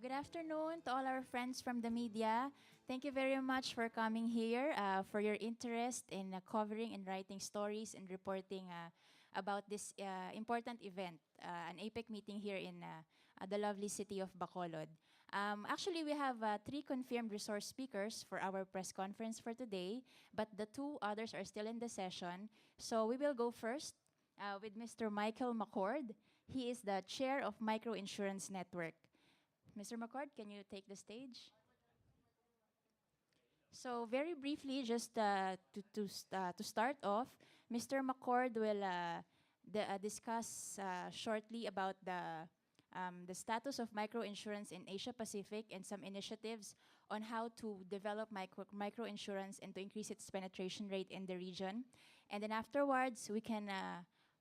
Good afternoon to all our friends from the media. Thank you very much for coming here, for your interest in covering and writing stories and reporting about this important event, an APEC meeting here in the lovely city of Bacolod. Actually, we have 3 confirmed resource speakers for our press conference for today, but the 2 others are still in the session. So we will go first with Mr. McCord. He is the chair of Microinsurance Network. Mr. McCord, can you take the stage? So very briefly, just to start off, Mr. McCord will discuss shortly about the status of microinsurance in Asia Pacific and some initiatives on how to develop microinsurance and to increase its penetration rate in the region. And then afterwards, we can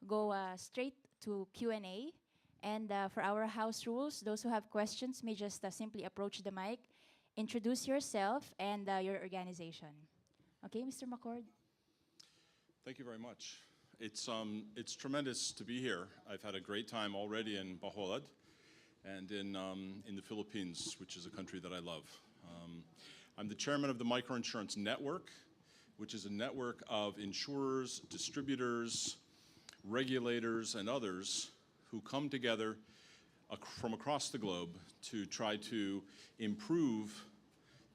go straight to Q&A. And for our house rules, those who have questions may just simply approach the mic, introduce yourself and your organization. Okay, Mr. McCord. Thank you very much. It's tremendous to be here. I've had a great time already in Bacolod and in the Philippines, which is a country that I love. I'm the chairman of the Microinsurance Network, which is a network of insurers, distributors, regulators, and others who come together from across the globe to try to improve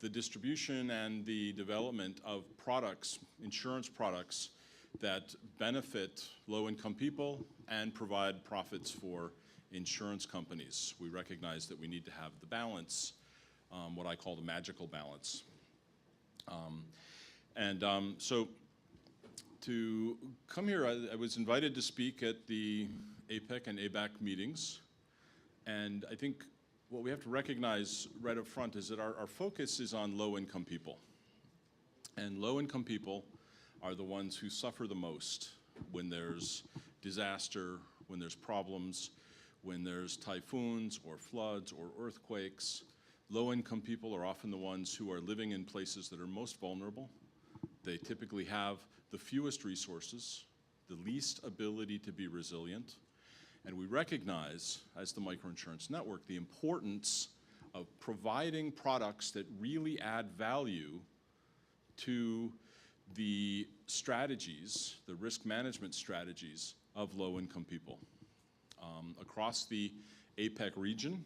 the distribution and the development of products, insurance products, that benefit low-income people and provide profits for insurance companies. We recognize that we need to have the balance, what I call the magical balance. So to come here, I was invited to speak at the APEC and ABAC meetings, and I think what we have to recognize right up front is that our focus is on low-income people. And low-income people are the ones who suffer the most when there's disaster, when there's problems, when there's typhoons or floods or earthquakes. Low-income people are often the ones who are living in places that are most vulnerable. They typically have the fewest resources, the least ability to be resilient. And we recognize, as the Microinsurance Network, the importance of providing products that really add value to the strategies, the risk management strategies of low-income people. Across the APEC region,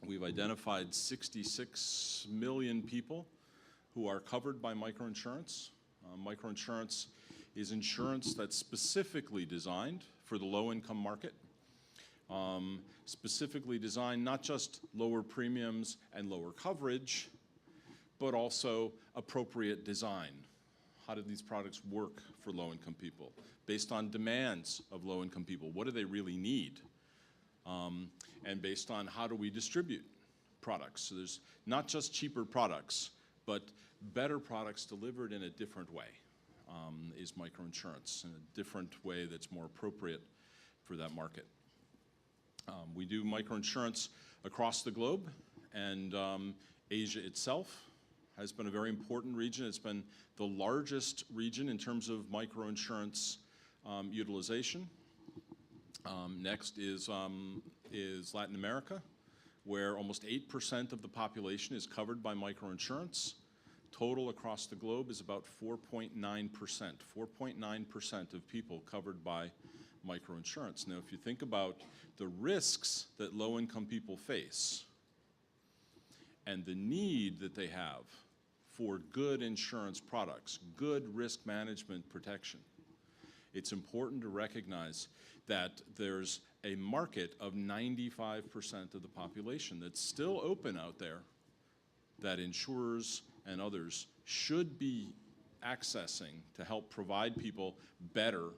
we've identified 66 million people who are covered by microinsurance. Microinsurance is insurance that's specifically designed for the low-income market, specifically designed not just lower premiums and lower coverage, but also appropriate design. How do these products work for low-income people? Based on demands of low-income people, what do they really need? And based on how do we distribute products? So there's not just cheaper products, but better products delivered in a different way. Is microinsurance in a different way that's more appropriate for that market. We do microinsurance across the globe, and Asia itself has been a very important region. It's been the largest region in terms of microinsurance utilization. Next is Latin America, where almost 8% of the population is covered by microinsurance. Total across the globe is about 4.9%. 4.9% of people covered by microinsurance. Now, if you think about the risks that low-income people face and the need that they have for good insurance products, good risk management protection, it's important to recognize that there's a market of 95% of the population that's still open out there that insurers and others should be accessing to help provide people better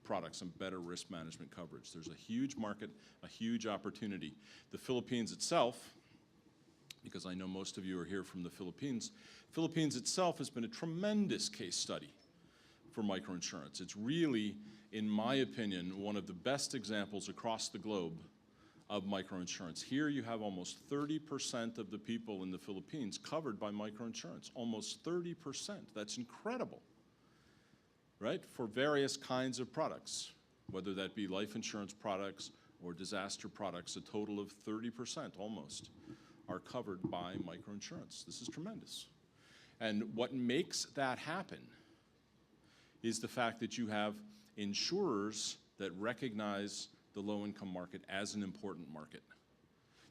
products and better risk management coverage. There's a huge market, a huge opportunity. The Philippines itself, because I know most of you are here from the Philippines itself has been a tremendous case study for microinsurance. It's really, in my opinion, one of the best examples across the globe of microinsurance. Here you have almost 30% of the people in the Philippines covered by microinsurance. Almost 30%. That's incredible, right? For various kinds of products, whether that be life insurance products or disaster products, a total of 30% almost, are covered by microinsurance. This is tremendous. And what makes that happen is the fact that you have insurers that recognize the low-income market as an important market,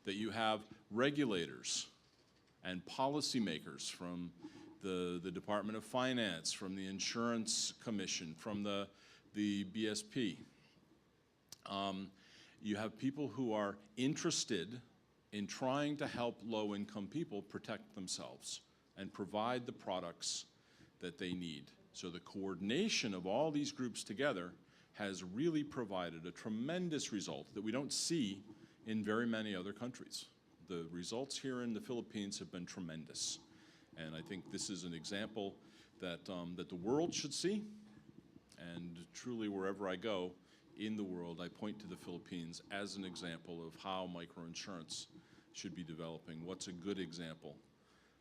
that you have regulators and policymakers from the Department of Finance, from the Insurance Commission, from the BSP. You have people who are interested in trying to help low-income people protect themselves and provide the products that they need. So the coordination of all these groups together has really provided a tremendous result that we don't see in very many other countries. The results here in the Philippines have been tremendous. And I think this is an example that, that the world should see. And truly, wherever I go in the world, I point to the Philippines as an example of how microinsurance should be developing. What's a good example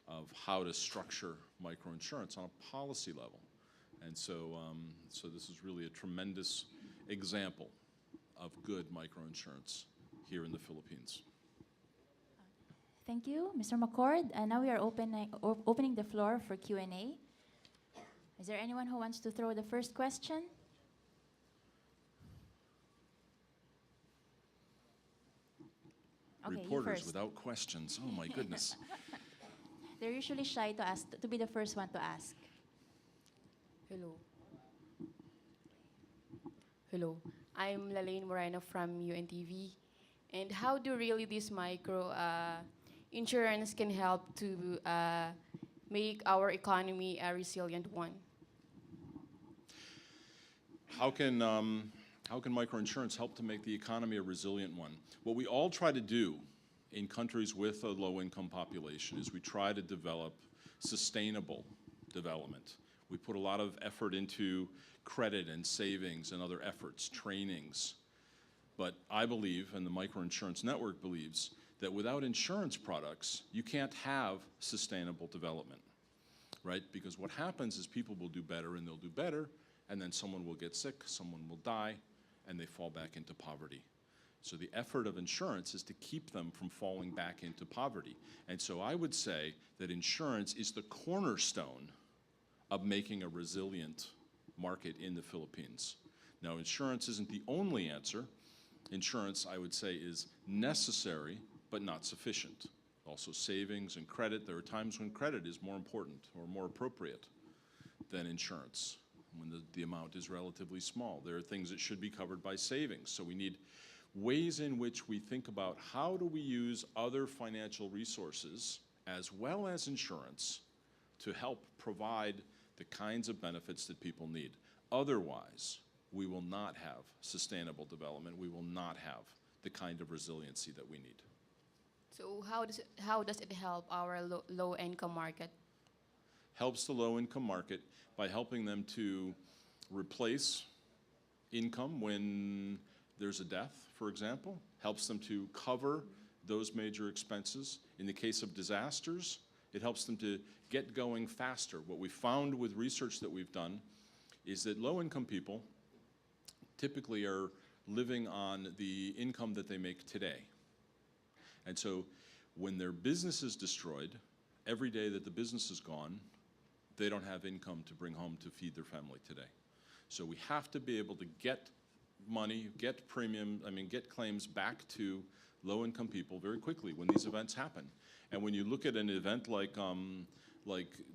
of how to structure microinsurance on a policy level? And so, so this is really a tremendous example of good microinsurance here in the Philippines. Thank you, Mr. McCord. And now we are opening the floor for Q&A. Is there anyone who wants to throw the first question? Okay, Reporters without questions. Oh my goodness. They're usually shy to ask, to be the first one to ask. Hello. Hello. I'm Lalaine Moreno from UNTV. And how do really this micro insurance can help to make our economy a resilient one? How can microinsurance help to make the economy a resilient one? What we all try to do in countries with a low-income population is we try to develop sustainable development. We put a lot of effort into credit and savings and other efforts, trainings. But I believe, and the Microinsurance Network believes, that without insurance products, you can't have sustainable development, right? Because what happens is people will do better and they'll do better, and then someone will get sick, someone will die, and they fall back into poverty. So the effort of insurance is to keep them from falling back into poverty. And so I would say that insurance is the cornerstone of making a resilient market in the Philippines. Now, insurance isn't the only answer. Insurance, I would say, is necessary, but not sufficient. Also, savings and credit. There are times when credit is more important or more appropriate than insurance, when the amount is relatively small. There are things that should be covered by savings. So we need ways in which we think about how do we use other financial resources as well as insurance to help provide the kinds of benefits that people need. Otherwise, we will not have sustainable development. We will not have the kind of resiliency that we need. So how does it help our low-income market? Helps the low-income market by helping them to replace income when there's a death, for example. Helps them to cover those major expenses. In the case of disasters, it helps them to get going faster. What we found with research that we've done is that low-income people typically are living on the income that they make today. And so when their business is destroyed, every day that the business is gone, they don't have income to bring home to feed their family today. So we have to be able to get money, get get claims back to low-income people very quickly when these events happen. And when you look at an event like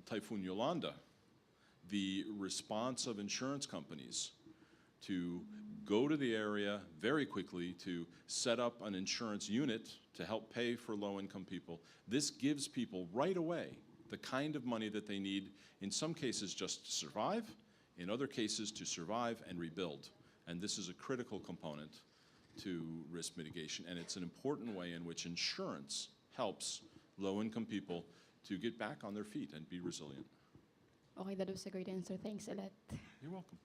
Typhoon Yolanda, the response of insurance companies to go to the area very quickly to set up an insurance unit to help pay for low-income people, this gives people right away the kind of money that they need, in some cases just to survive, in other cases to survive and rebuild. And this is a critical component to risk mitigation, and it's an important way in which insurance helps low-income people to get back on their feet and be resilient. Okay, that was a great answer. Thanks a lot. You're welcome.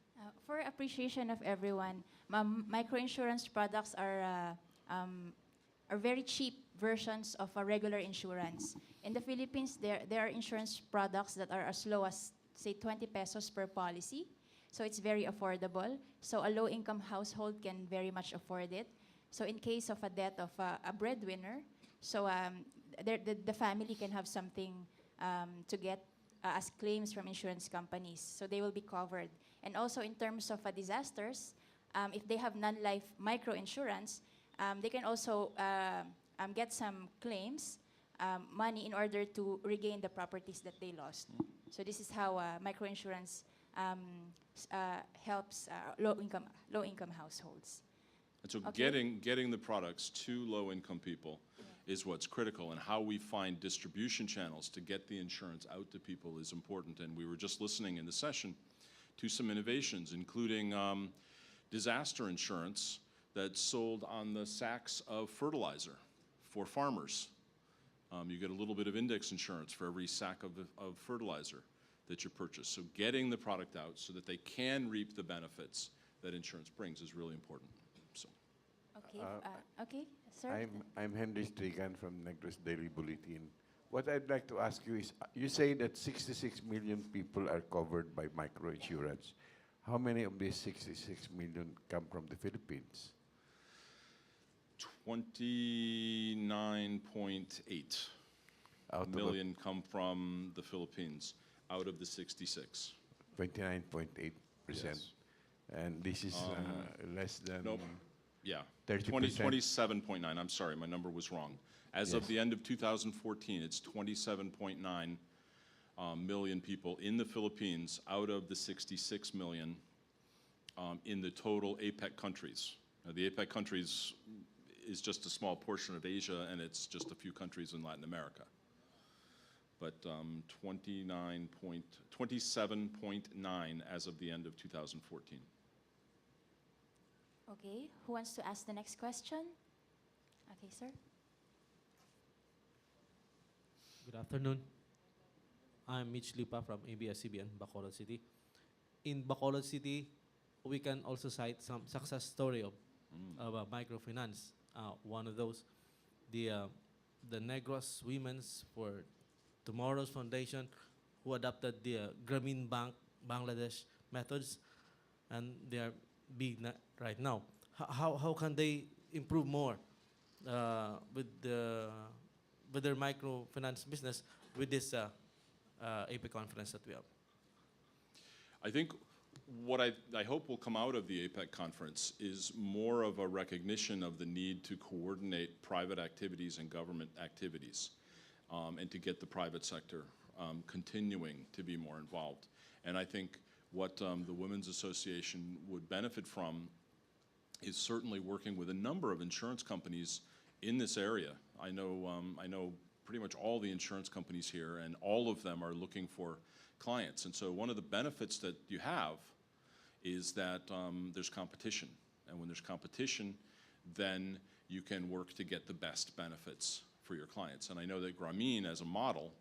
For appreciation of everyone, microinsurance products are very cheap versions of a regular insurance. In the Philippines, there are insurance products that are as low as, say, 20 pesos per policy. So it's very affordable. So a low-income household can very much afford it. So in case of a death of a breadwinner, so the family can have something to get as claims from insurance companies. So they will be covered. And also in terms of disasters, if they have non-life microinsurance, they can also get some claims, money in order to regain the properties that they lost. So this is how microinsurance helps low-income households. And so Okay. getting the products to low-income people is what's critical, and how we find distribution channels to get the insurance out to people is important. And we were just listening in the session to some innovations, including disaster insurance that's sold on the sacks of fertilizer for farmers. You get a little bit of index insurance for every sack of fertilizer that you purchase. So getting the product out so that they can reap the benefits that insurance brings is really important. So. Okay, okay, sir. I'm Henry Strigan from Negros Daily Bulletin. What I'd like to ask you is, you say that 66 million people are covered by microinsurance. How many of these 66 million come from the Philippines? 29.8 Out of million come from the Philippines out of the 66. 29.8%. Yes. And this is less than Nope. Yeah. 30%. 27.9. I'm sorry, my number was wrong. As of Yes. the end of 2014, it's 27.9 million people in the Philippines out of the 66 million in the total APEC countries. Now, the APEC countries is just a small portion of Asia, and it's just a few countries in Latin America. But 27.9 as of the end of 2014. Okay, who wants to ask the next question? Okay, sir. Good afternoon. I'm Mitch Lipa from ABS-CBN, Bacolod City. In Bacolod City, we can also cite some success story of microfinance. One of those, the Negros Women's for Tomorrow's Foundation, who adopted the Grameen Bank Bangladesh methods, and they are big right now. How can they improve more with their microfinance business with this AP conference that we have? I think what I hope will come out of the APEC conference is more of a recognition of the need to coordinate private activities and government activities, and to get the private sector continuing to be more involved. And I think what the Women's Association would benefit from is certainly working with a number of insurance companies in this area. I know pretty much all the insurance companies here, and all of them are looking for clients. And so one of the benefits that you have is that there's competition. And when there's competition, then you can work to get the best benefits for your clients. And I know that Grameen, as a model,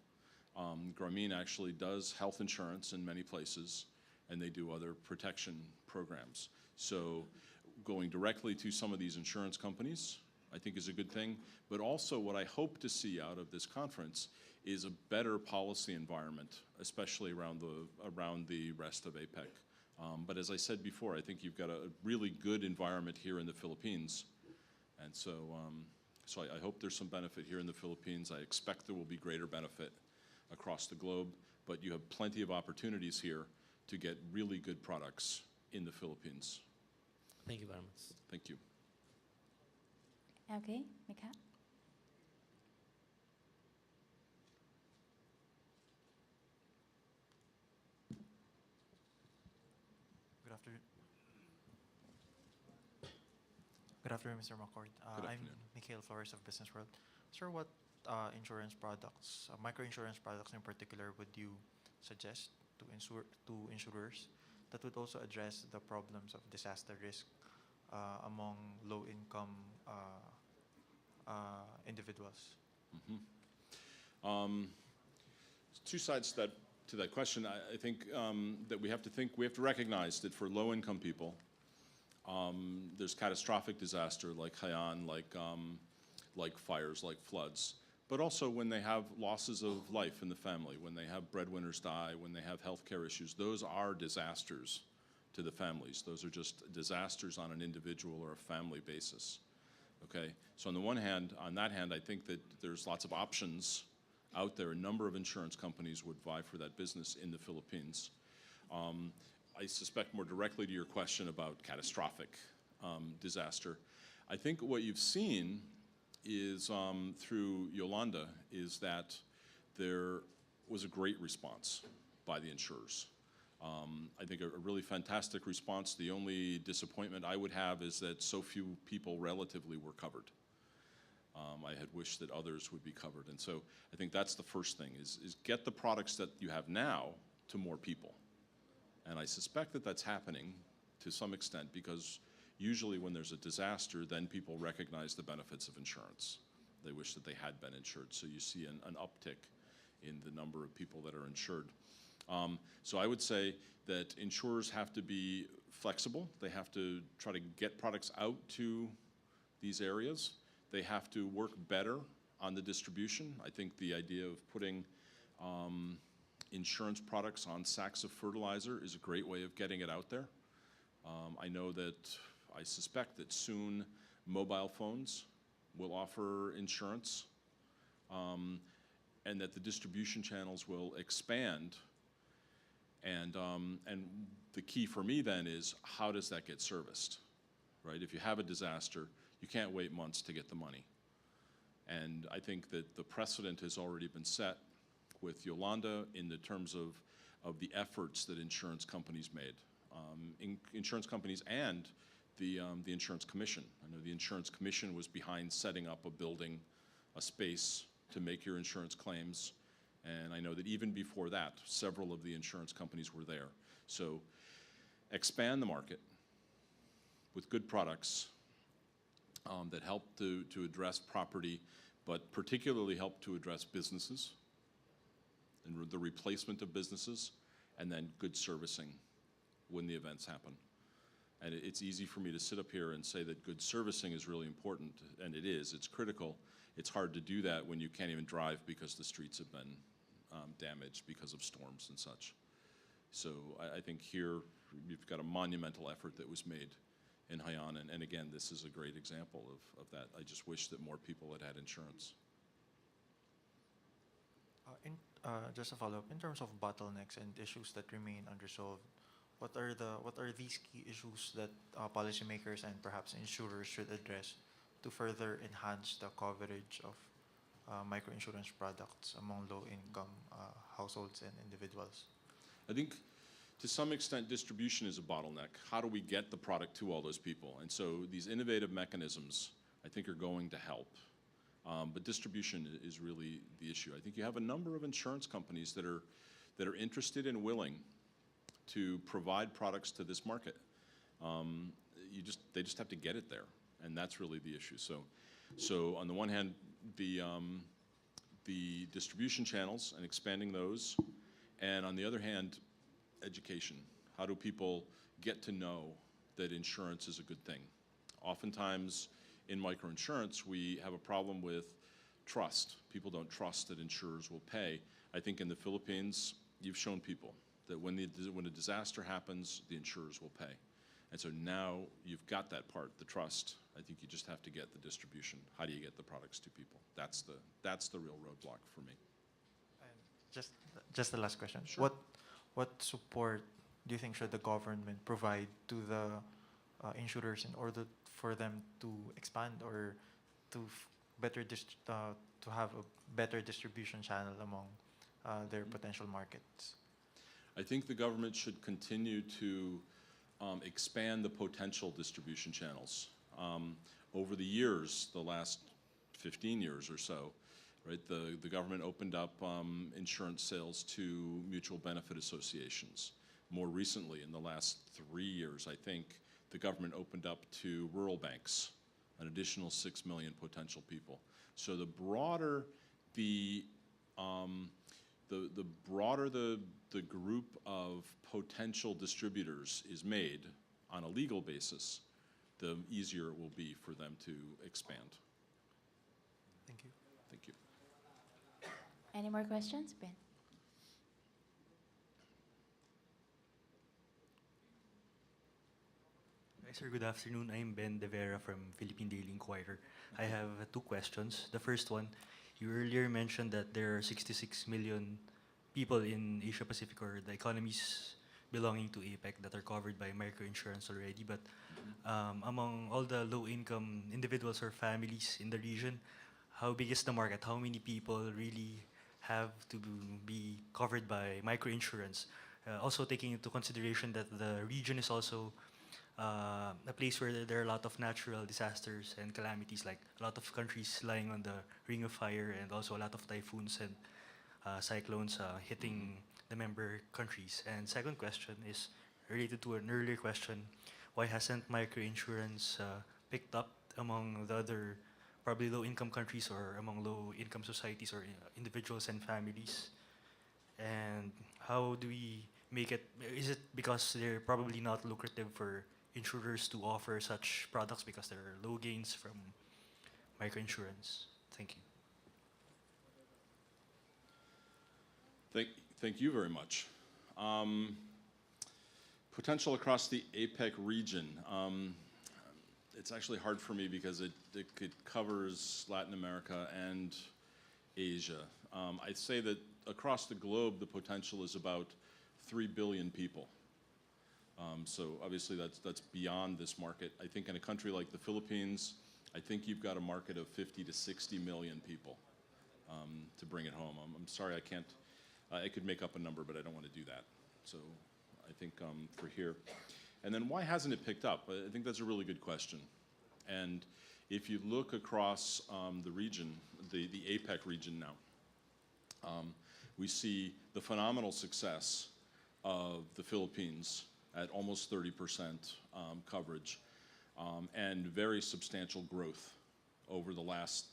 Grameen actually does health insurance in many places, and they do other protection programs. So going directly to some of these insurance companies, I think, is a good thing. But also what I hope to see out of this conference is a better policy environment, especially around the rest of APEC. But as I said before, I think you've got a really good environment here in the Philippines. And so, I hope there's some benefit here in the Philippines. I expect there will be greater benefit across the globe, but you have plenty of opportunities here to get really good products in the Philippines. Thank you very much. Thank you. Okay, Mika. Good afternoon. Good afternoon, Mr. McCord. Good I'm afternoon. Mikhail Flores of Business World. Sir, what insurance products, microinsurance products in particular, would you suggest to insurers that would also address the problems of disaster risk among low-income individuals? Two sides to that question. I think that we have to recognize that for low-income people, there's catastrophic disaster like Haiyan, like fires, like floods. But also when they have losses of life in the family, when they have breadwinners die, when they have healthcare issues, those are disasters to the families. Those are just disasters on an individual or a family basis. Okay, so on the one hand, on that hand, I think that there's lots of options out there. A number of insurance companies would vie for that business in the Philippines. I suspect more directly to your question about catastrophic disaster, I think what you've seen is through Yolanda is that there was a great response by the insurers. I think a really fantastic response. The only disappointment I would have is that so few people relatively were covered. I had wished that others would be covered. And so I think that's the first thing, is get the products that you have now to more people. And I suspect that that's happening to some extent because usually when there's a disaster, then people recognize the benefits of insurance. They wish that they had been insured. So you see an uptick in the number of people that are insured. So I would say that insurers have to be flexible. They have to try to get products out to these areas. They have to work better on the distribution. I think the idea of putting insurance products on sacks of fertilizer is a great way of getting it out there. I suspect that soon mobile phones will offer insurance, and that the distribution channels will expand. And the key for me then is, how does that get serviced, right? If you have a disaster, you can't wait months to get the money. And I think that the precedent has already been set with Yolanda in the terms of the efforts that insurance companies made. Insurance companies and the Insurance Commission. I know the Insurance Commission was behind setting up a building, a space to make your insurance claims. And I know that even before that, several of the insurance companies were there. So expand the market with good products that help to address property, but particularly help to address businesses and the replacement of businesses, and then good servicing when the events happen. And it's easy for me to sit up here and say that good servicing is really important, and it is. It's critical. It's hard to do that when you can't even drive because the streets have been damaged because of storms and such. So I think here you've got a monumental effort that was made in Haiyan, and again, this is a great example of that. I just wish that more people had had insurance. Just a follow-up, in terms of bottlenecks and issues that remain unresolved, what are these key issues that policymakers and perhaps insurers should address to further enhance the coverage of microinsurance products among low-income households and individuals? I think to some extent distribution is a bottleneck. How do we get the product to all those people? And so these innovative mechanisms I think are going to help. But distribution is really the issue. I think you have a number of insurance companies that are interested and willing to provide products to this market. They just have to get it there, and that's really the issue. So on the one hand, the distribution channels and expanding those, and on the other hand, education. How do people get to know that insurance is a good thing? Oftentimes in microinsurance, we have a problem with trust. People don't trust that insurers will pay. I think in the Philippines, you've shown people that when a disaster happens, the insurers will pay. And so now you've got that part, the trust. I think you just have to get the distribution. How do you get the products to people? That's the real roadblock for me. And just the last question. Sure. What support do you think should the government provide to the insurers in order for them to expand or to to have a better distribution channel among their potential markets? I think the government should continue to expand the potential distribution channels. Over the years, the last 15 years or so, right, the government opened up insurance sales to mutual benefit associations. More recently, in the last 3 years, I think, the government opened up to rural banks, an additional 6 million potential people. So the broader the group of potential distributors is made on a legal basis, the easier it will be for them to expand. Thank you. Thank you. Any more questions, Ben? Sir, good afternoon. I'm Ben De Vera from Philippine Daily Inquirer. I have two questions. The first one, you earlier mentioned that there are 66 million people in Asia Pacific or the economies belonging to APEC that are covered by microinsurance already. But among all the low-income individuals or families in the region, how big is the market? How many people really have to be covered by microinsurance? Also taking into consideration that the region is also a place where there are a lot of natural disasters and calamities, like a lot of countries lying on the ring of fire, and also a lot of typhoons and cyclones hitting the member countries. And second question is related to an earlier question: why hasn't microinsurance picked up among the other probably low-income countries or among low-income societies or individuals and families? And how do we make it? Is it because they're probably not lucrative for insurers to offer such products because there are low gains from microinsurance? Thank you. Thank you very much. Potential across the APEC region. It's actually hard for me because it covers Latin America and Asia. I'd say that across the globe, the potential is about 3 billion people. So obviously that's beyond this market. I think in a country like the Philippines, I think you've got a market of 50 to 60 million people to bring it home. I'm sorry, I can't, I could make up a number, but I don't want to do that. So I think for here. And then why hasn't it picked up? I think that's a really good question. And if you look across the region, the APEC region now, we see the phenomenal success of the Philippines at almost 30% coverage and very substantial growth over the last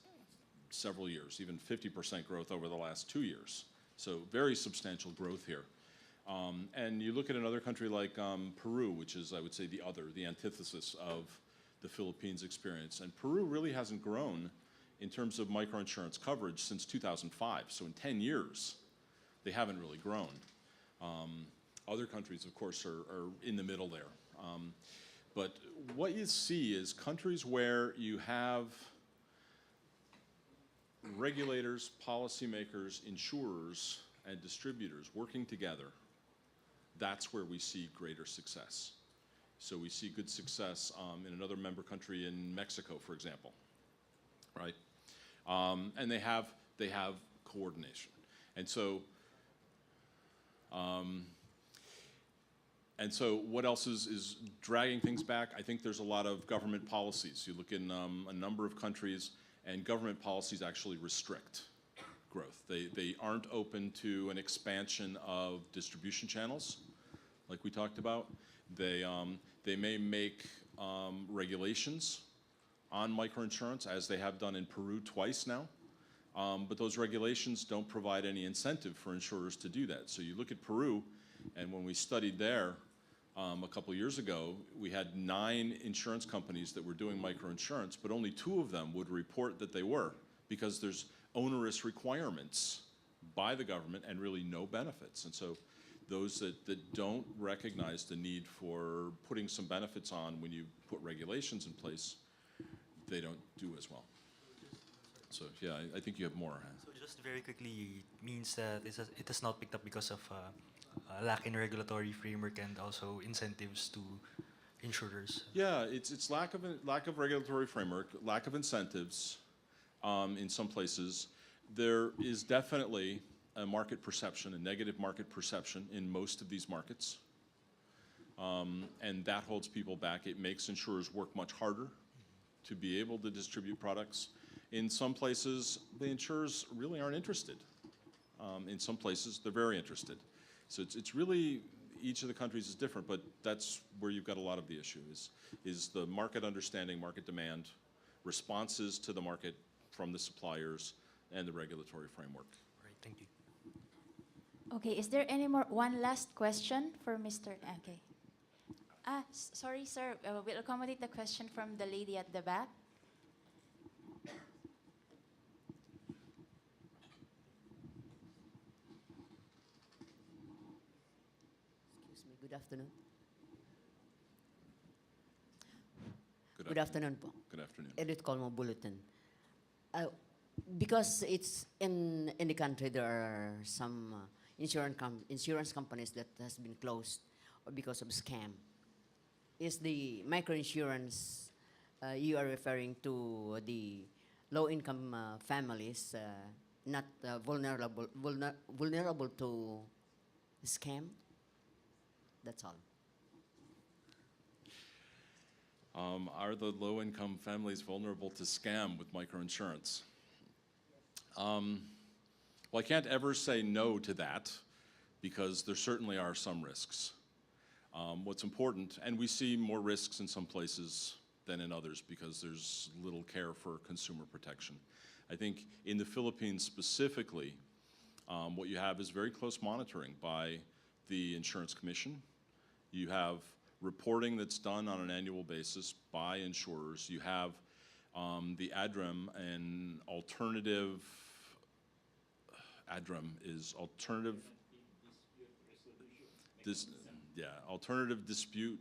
several years, even 50% growth over the last 2 years. So very substantial growth here. And you look at another country like Peru, which is, I would say, the antithesis of the Philippines experience. And Peru really hasn't grown in terms of microinsurance coverage since 2005. So in 10 years, they haven't really grown. Other countries, of course, are in the middle there. But what you see is countries where you have regulators, policymakers, insurers, and distributors working together, that's where we see greater success. So we see good success in another member country in Mexico, for example, right? And they have coordination. And so what else is dragging things back? I think there's a lot of government policies. You look in a number of countries, and government policies actually restrict growth. They aren't open to an expansion of distribution channels, like we talked about. They may make regulations on microinsurance, as they have done in Peru twice now, but those regulations don't provide any incentive for insurers to do that. So you look at Peru, and when we studied there a couple years ago, we had 9 insurance companies that were doing microinsurance, but only 2 of them would report that they were, because there's onerous requirements by the government and really no benefits. And so those that don't recognize the need for putting some benefits on when you put regulations in place, they don't do as well. So yeah, I think you have more. So just very quickly, it means that it has not picked up because of lack in regulatory framework and also incentives to insurers. Yeah, it's lack of regulatory framework, lack of incentives in some places. There is definitely a market perception, a negative market perception in most of these markets. And that holds people back. It makes insurers work much harder to be able to distribute products. In some places, the insurers really aren't interested. In some places, they're very interested. So it's really, each of the countries is different, but that's where you've got a lot of the issue, is the market understanding, market demand, responses to the market from the suppliers, and the regulatory framework. Right, thank you. Okay, is there one last question for Mr. Okay. Sorry, sir. We'll accommodate the question from the lady at the back. Excuse me, good afternoon. Good afternoon po. Good afternoon. Edit Colmo Bulletin. Because it's in the country, there are some insurance companies that has been closed because of scam. Is the microinsurance you are referring to the low-income families not vulnerable to scam? That's all. Are the low-income families vulnerable to scam with microinsurance? Well, I can't ever say no to that because there certainly are some risks. What's important, and we see more risks in some places than in others because there's little care for consumer protection. I think in the Philippines specifically, what you have is very close monitoring by the Insurance Commission. You have reporting that's done on an annual basis by insurers. You have the ADREM, and alternative alternative dispute.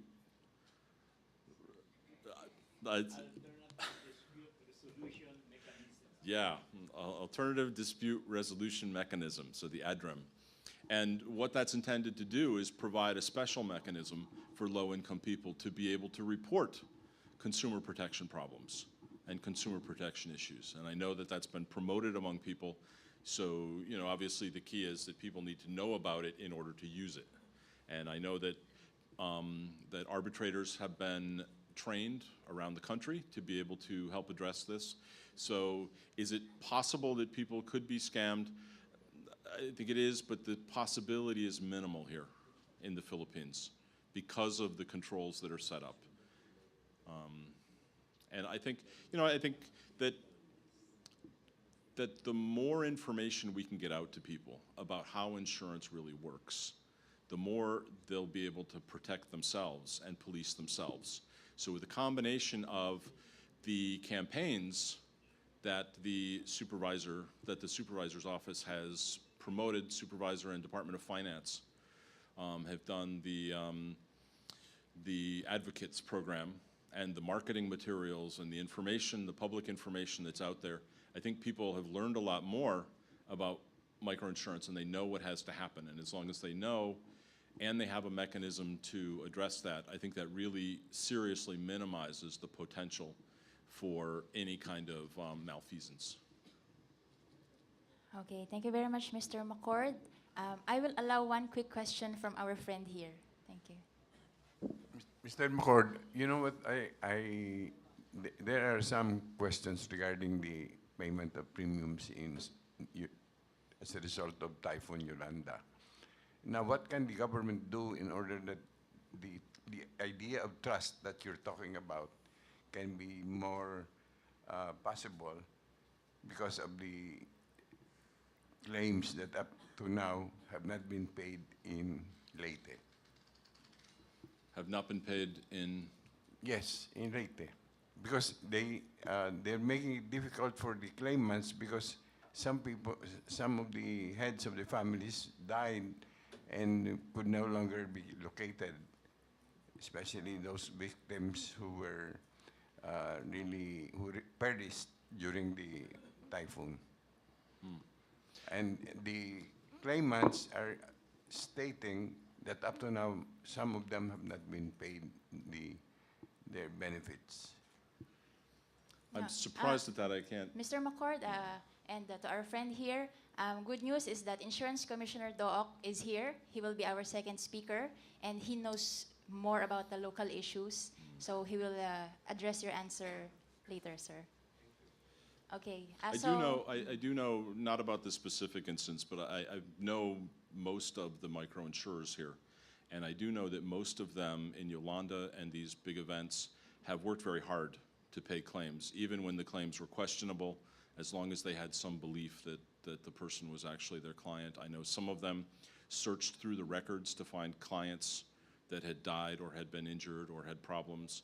Yeah, alternative dispute resolution mechanism, so the ADREM. And what that's intended to do is provide a special mechanism for low-income people to be able to report consumer protection problems and consumer protection issues. And I know that that's been promoted among people. So, you know, obviously the key is that people need to know about it in order to use it. And I know that that arbitrators have been trained around the country to be able to help address this. So is it possible that people could be scammed? I think it is, but the possibility is minimal here in the Philippines because of the controls that are set up. And I think, you know, I think that the more information we can get out to people about how insurance really works, the more they'll be able to protect themselves and police themselves. So with a combination of the campaigns that the supervisor's office has promoted, supervisor and Department of Finance have done the advocates program and the marketing materials and the information, the public information that's out there. I think people have learned a lot more about microinsurance and they know what has to happen. And as long as they know and they have a mechanism to address that, I think that really seriously minimizes the potential for any kind of malfeasance. Okay, thank you very much, Mr. McCord. I will allow one quick question from our friend here. Thank you. Mr. McCord, you know what, there are some questions regarding the payment of premiums as a result of Typhoon Yolanda. Now, what can the government do in order that the idea of trust that you're talking about can be more possible because of the claims that up to now have not been paid in Leyte? Have not been paid in? Yes, in Leyte. Because they're making it difficult for the claimants because some of the heads of the families died and could no longer be located, especially those victims who were who perished during the typhoon. And the claimants are stating that up to now, some of them have not been paid their benefits. I'm surprised at that. I can't. Mr. McCord, and to our friend here, good news is that Insurance Commissioner Dooc is here. He will be our second speaker, and he knows more about the local issues. So he will address your answer later, sir. Okay. I do know not about this specific instance, but I know most of the microinsurers here. And I do know that most of them in Yolanda and these big events have worked very hard to pay claims, even when the claims were questionable, as long as they had some belief that the person was actually their client. I know some of them searched through the records to find clients that had died or had been injured or had problems.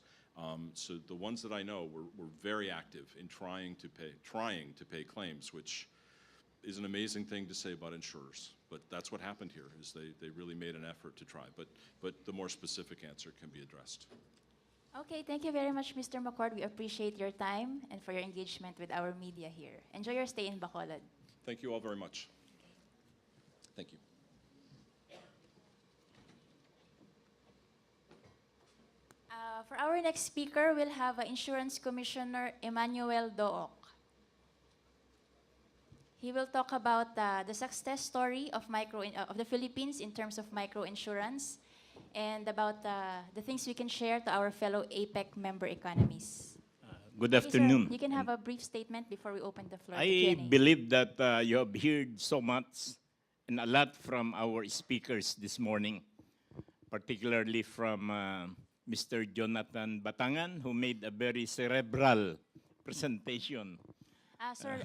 So the ones that I know were very active in trying to pay claims, which is an amazing thing to say about insurers. But that's what happened here, is they really made an effort to try. But the more specific answer can be addressed. Okay, thank you very much, Mr. McCord. We appreciate your time and for your engagement with our media here. Enjoy your stay in Bacolod. Thank you all very much. Thank you. For our next speaker, we'll have Insurance Commissioner Emmanuel Dooc. He will talk about the success story of of the Philippines in terms of microinsurance and about the things we can share to our fellow APEC member economies. Good Okay, sir, afternoon. you can have a brief statement before we open the floor to I Q&A. believe that you have heard so much and a lot from our speakers this morning, particularly from Mr. Jonathan Batangan, who made a very cerebral presentation. Sir,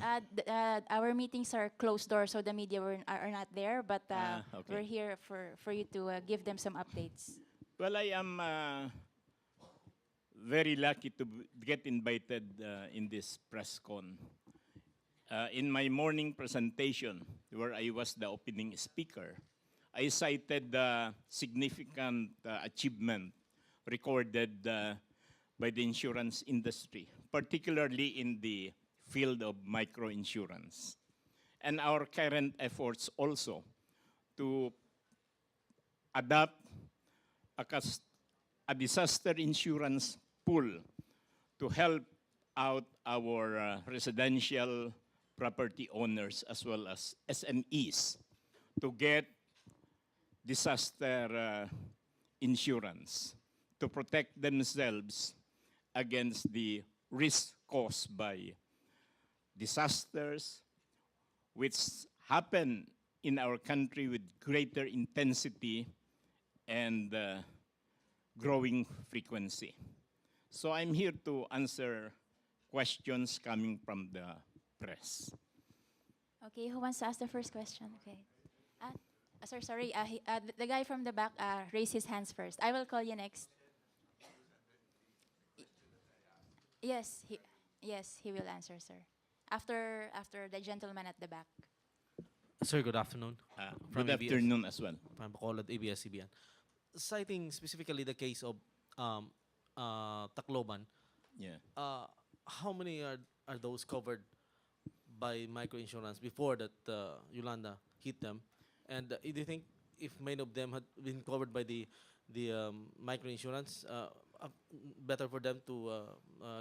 our meetings are closed doors, so the media are not there, but Okay. we're here for you to give them some updates. Well, I am very lucky to get invited in this press con. In my morning presentation, where I was the opening speaker, I cited the significant achievement recorded by the insurance industry, particularly in the field of microinsurance, and our current efforts also to adopt a disaster insurance pool to help out our residential property owners as well as SMEs to get disaster insurance to protect themselves against the risk caused by disasters which happen in our country with greater intensity and growing frequency. So I'm here to answer questions coming from the press. Okay, who wants to ask the first question? Okay. Sir, sorry, the guy from the back raised his hands first. I will call you next. Yes, he will answer, sir. After the gentleman at the back. Sir, good afternoon. From Good ABS. afternoon as well. From Bacolod, ABS-CBN. Citing specifically the case of Tacloban, Yeah. how many are those covered by microinsurance before that Yolanda hit them? And do you think if many of them had been covered by the microinsurance, better for them to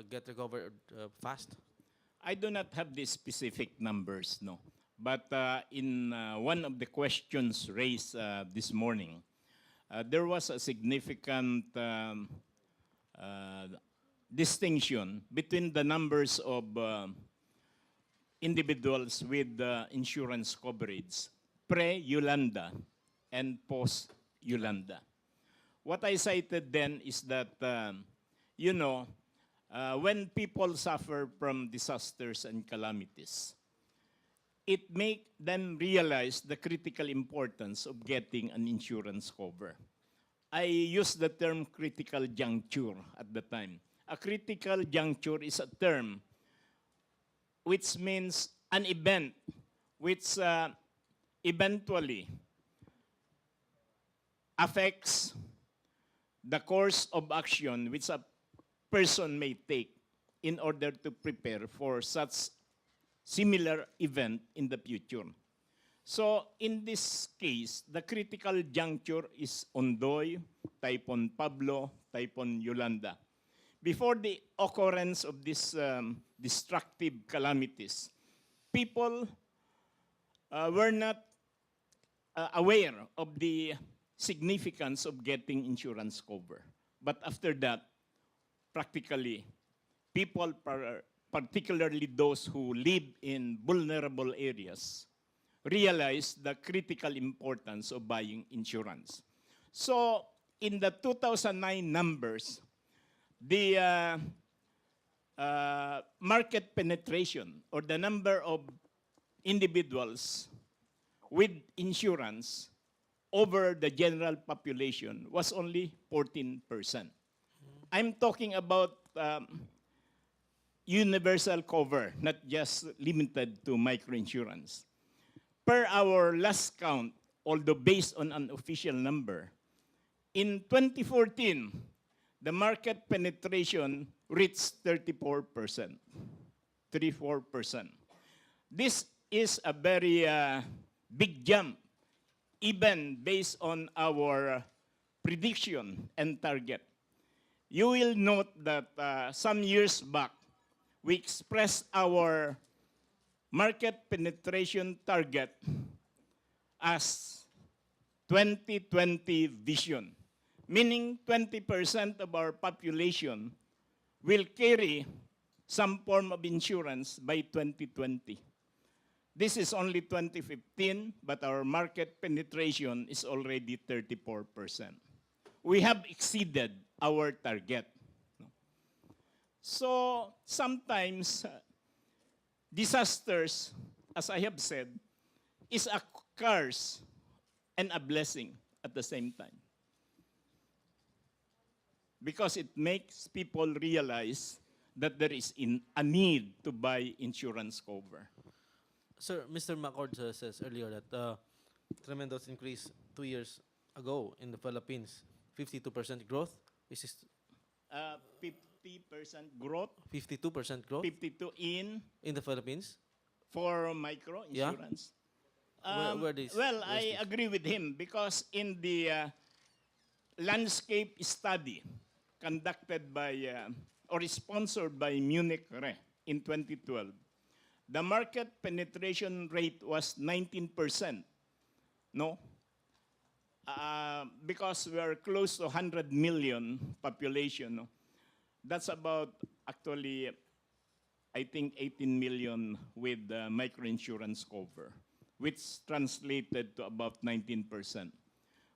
get recovered fast? I do not have the specific numbers, no. But in one of the questions raised this morning, there was a significant distinction between the numbers of individuals with insurance coverage pre-Yolanda and post-Yolanda. What I cited then is that, when people suffer from disasters and calamities, it makes them realize the critical importance of getting an insurance cover. I used the term critical juncture at the time. A critical juncture is a term which means an event which eventually affects the course of action which a person may take in order to prepare for such similar event in the future. So in this case, the critical juncture is Ondoy, Typhoon Pablo, Typhoon Yolanda. Before the occurrence of these destructive calamities, people were not aware of the significance of getting insurance cover. But after that, practically, people, particularly those who live in vulnerable areas, realize the critical importance of buying insurance. So in the 2009 numbers, the market penetration or the number of individuals with insurance over the general population was only 14%. I'm talking about universal cover, not just limited to microinsurance. Per our last count, although based on an official number, in 2014, the market penetration reached 34%, 34%. This is a very big jump, even based on our prediction and target. You will note that some years back, we expressed our market penetration target as 2020 vision, meaning 20% of our population will carry some form of insurance by 2020. This is only 2015, but our market penetration is already 34%. We have exceeded our target. So sometimes disasters, as I have said, is a curse and a blessing at the same time. Because it makes people realize that there is a need to buy insurance cover. Sir, Mr. McCord says earlier that tremendous increase 2 years ago in the Philippines, 52% growth. This is 50% growth, 52% growth 52 in in the Philippines. for micro insurance. Where this- well, where is I this? agree with him because in the landscape study conducted by or sponsored by Munich Re in 2012, the market penetration rate was 19%. No? Because we are close to 100 million population. No? That's about actually, I think, 18 million with microinsurance cover, which translated to about 19%.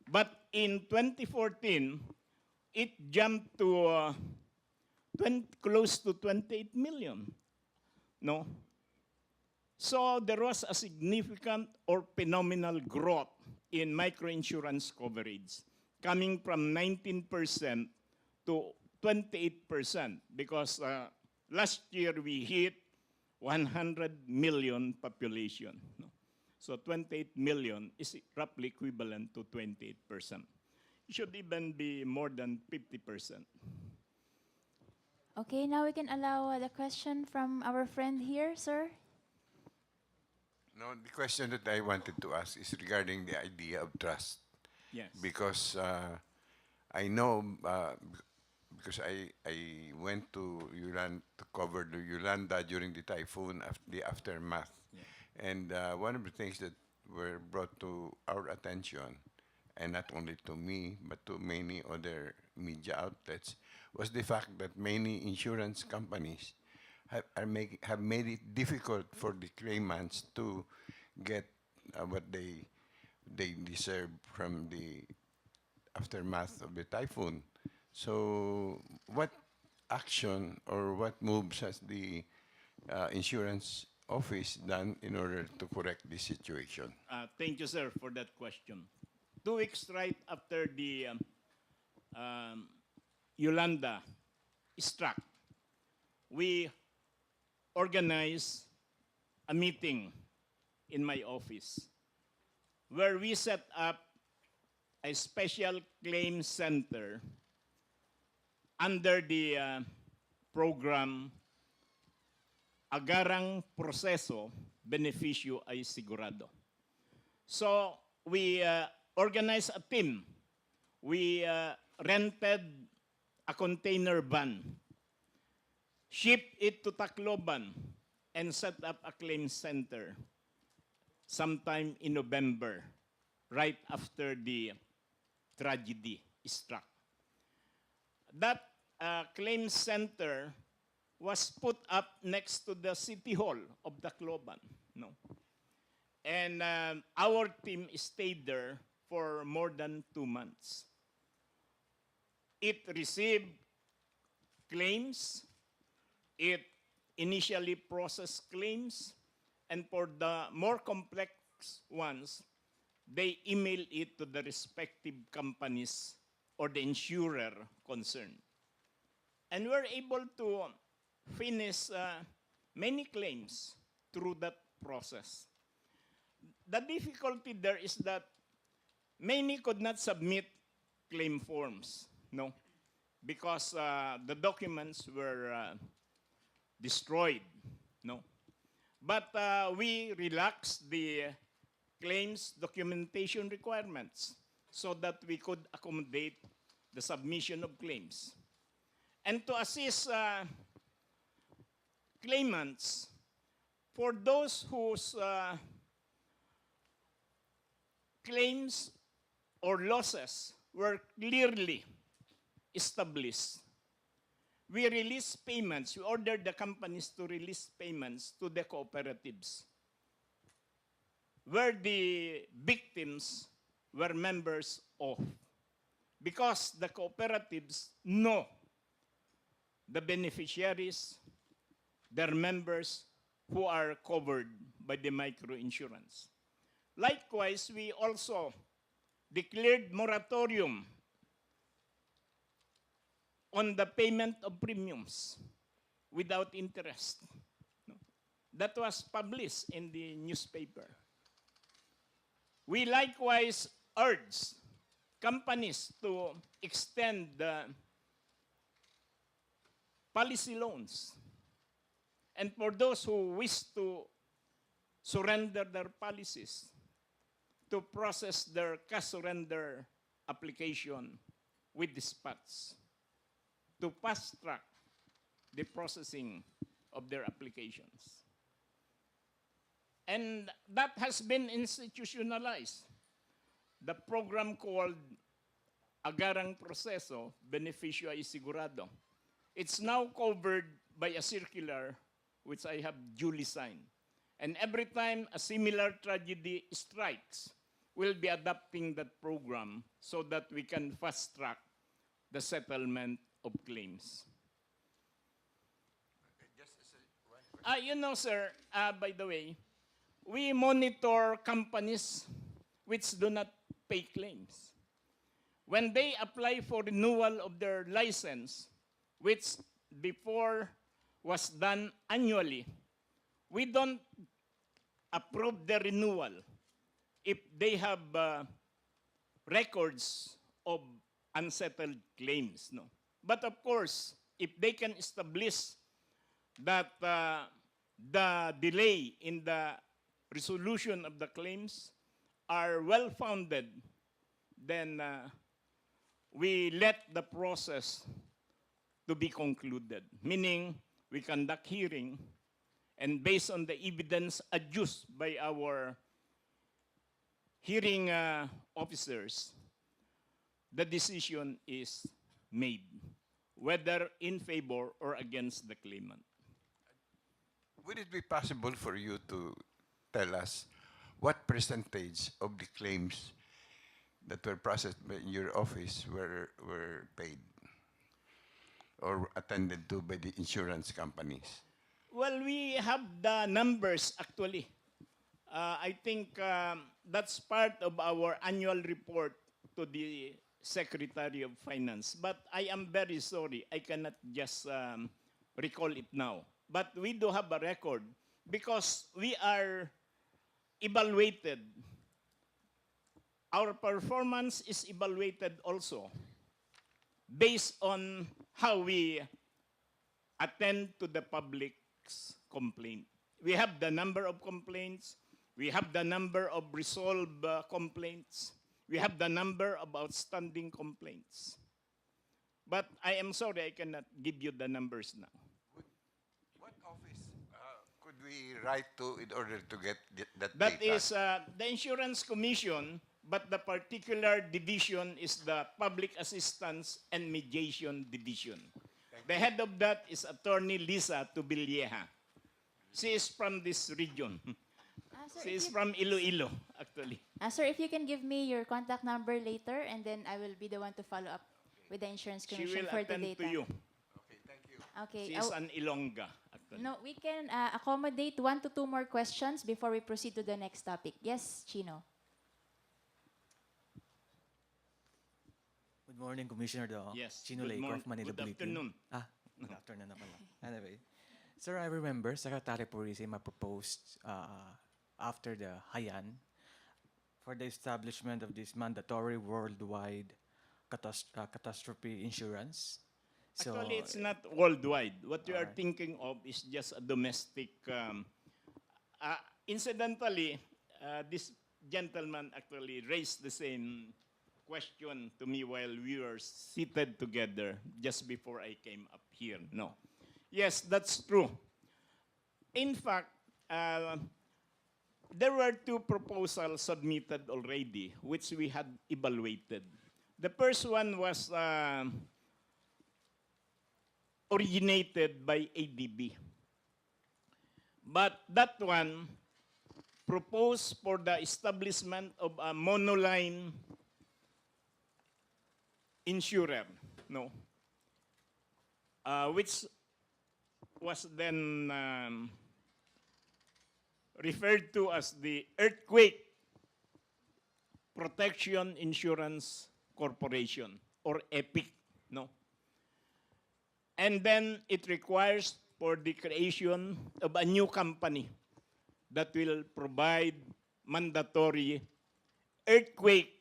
But in 2014, it jumped to close to 28 million. No? So there was a significant or phenomenal growth in microinsurance coverage, coming from 19% to 28%, because last year we hit 100 million population. No? So 28 million is roughly equivalent to 28%. It should even be more than 50%. Okay, now we can allow the question from our friend here, sir. No, the question that I wanted to ask is regarding the idea of trust. Yes. Because I know, because I went to Yolanda to cover the Yolanda during the typhoon, the aftermath. Yeah. And one of the things that were brought to our attention, and not only to me, but to many other media outlets, was the fact that many insurance companies have made it difficult for the claimants to get what they deserve from the aftermath of the typhoon. So what action or what moves has the insurance office done in order to correct this situation? Thank you, sir, for that question. 2 weeks right after the Yolanda struck, we organized a meeting in my office where we set up a special claim center under the program Agarang Proseso Beneficio ay Sigurado. So we organized a team. We rented a container van, shipped it to Tacloban, and set up a claim center sometime in November, right after the tragedy struck. That claim center was put up next to the City Hall of Tacloban. No? And our team stayed there for more than 2 months. It received claims, it initially processed claims, and for the more complex ones, they email it to the respective companies or the insurer concerned. And we're able to finish many claims through that process. The difficulty there is that many could not submit claim forms, no, because the documents were destroyed. No, but we relaxed the claims documentation requirements so that we could accommodate the submission of claims. And to assist claimants, for those whose claims or losses were clearly established, we released payments. We ordered the companies to release payments to the cooperatives, where the victims were members of, because the cooperatives know the beneficiaries, their members who are covered by the microinsurance. Likewise, we also declared moratorium on the payment of premiums without interest. No? That was published in the newspaper. We likewise urge companies to extend the policy loans. And for those who wish to surrender their policies, to process their cash surrender application with dispatch, to fast track the processing of their applications. And that has been institutionalized. The program called Agarang Proseso, Beneficio ay Sigurado. It's now covered by a circular which I have duly signed. And every time a similar tragedy strikes, we'll be adapting that program so that we can fast track the settlement of claims. You know, sir, by the way, we monitor companies which do not pay claims. When they apply for renewal of their license, which before was done annually, we don't approve the renewal if they have records of unsettled claims. No? But of course, if they can establish that the delay in the resolution of the claims are well-founded, then we let the process to be concluded, meaning we conduct hearing, and based on the evidence adduced by our hearing officers, the decision is made, whether in favor or against the claimant. Would it be possible for you to tell us what percentage of the claims that were processed in your office were paid or attended to by the insurance companies? Well, we have the numbers actually. I think that's part of our annual report to the Secretary of Finance. But I am very sorry, I cannot just recall it now. But we do have a record because we are evaluated. Our performance is evaluated also based on how we attend to the public's complaint. We have the number of complaints. We have the number of resolved complaints. We have the number of outstanding complaints. But I am sorry, I cannot give you the numbers now. What office could we write to in order to get that That data? is the Insurance Commission, but the particular division is the Public Assistance and Mediation Division. The head of that is Attorney Lisa Tubilleja. She is from this region. Sir, She if is you- from Iloilo, actually. Sir, if you can give me your contact number later, and then I will be the one to follow up with the Insurance She Commission will for the attend data. to you. Okay, thank you. Okay. She is an Ilongga, actually. No, we can accommodate 1 to 2 more questions before we proceed to the next topic. Yes, Chino. Good morning, Commissioner Do. Yes, Chino good Lake morn- of Manila good Bulletin. afternoon. Good afternoon na pala. Anyway, sir, I remember Secretary Purisima proposed after the Hayan for the establishment of this mandatory worldwide catastrophe insurance. Actually, it's not worldwide. What you are Alright. thinking of is just a domestic. Incidentally, this gentleman actually raised the same question to me while we were seated together just before I came up here. No. Yes, that's true. In fact, there were two proposals submitted already, which we had evaluated. The first one was originated by ADB. But that one proposed for the establishment of a monoline insurer, no, which was then referred to as the Earthquake Protection Insurance Corporation, or EPIC, no? And then it requires for the creation of a new company that will provide mandatory earthquake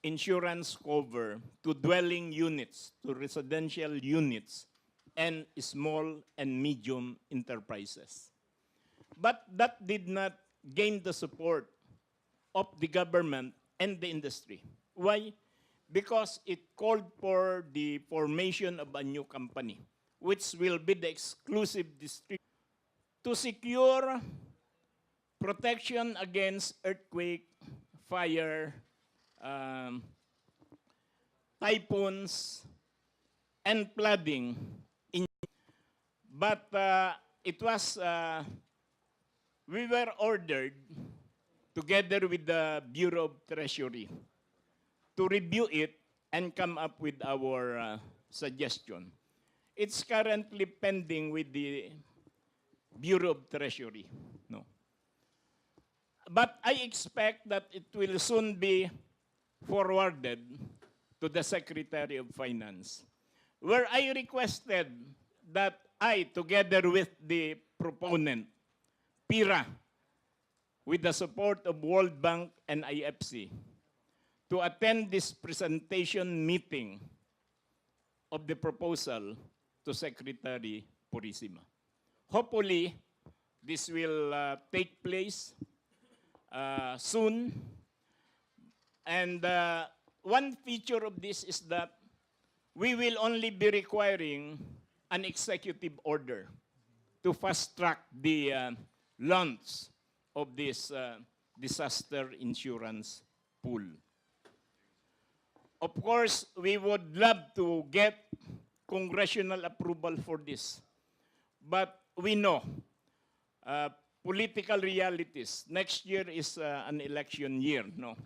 insurance cover to dwelling units, to residential units, and small and medium enterprises. But that did not gain the support of the government and the industry. Why? Because it called for the formation of a new company, which will be the exclusive distributor to secure protection against earthquake, fire, typhoons, and flooding. But it was, we were ordered, together with the Bureau of Treasury, to review it and come up with our suggestion. It's currently pending with the Bureau of Treasury. No. But I expect that it will soon be forwarded to the Secretary of Finance, where I requested that I, together with the proponent, PIRA, with the support of World Bank and IFC, to attend this presentation meeting of the proposal to Secretary Purisima. Hopefully, this will take place soon. And one feature of this is that we will only be requiring an executive order to fast-track the launch of this disaster insurance pool. Of course, we would love to get congressional approval for this. But we know political realities. Next year is an election year, no?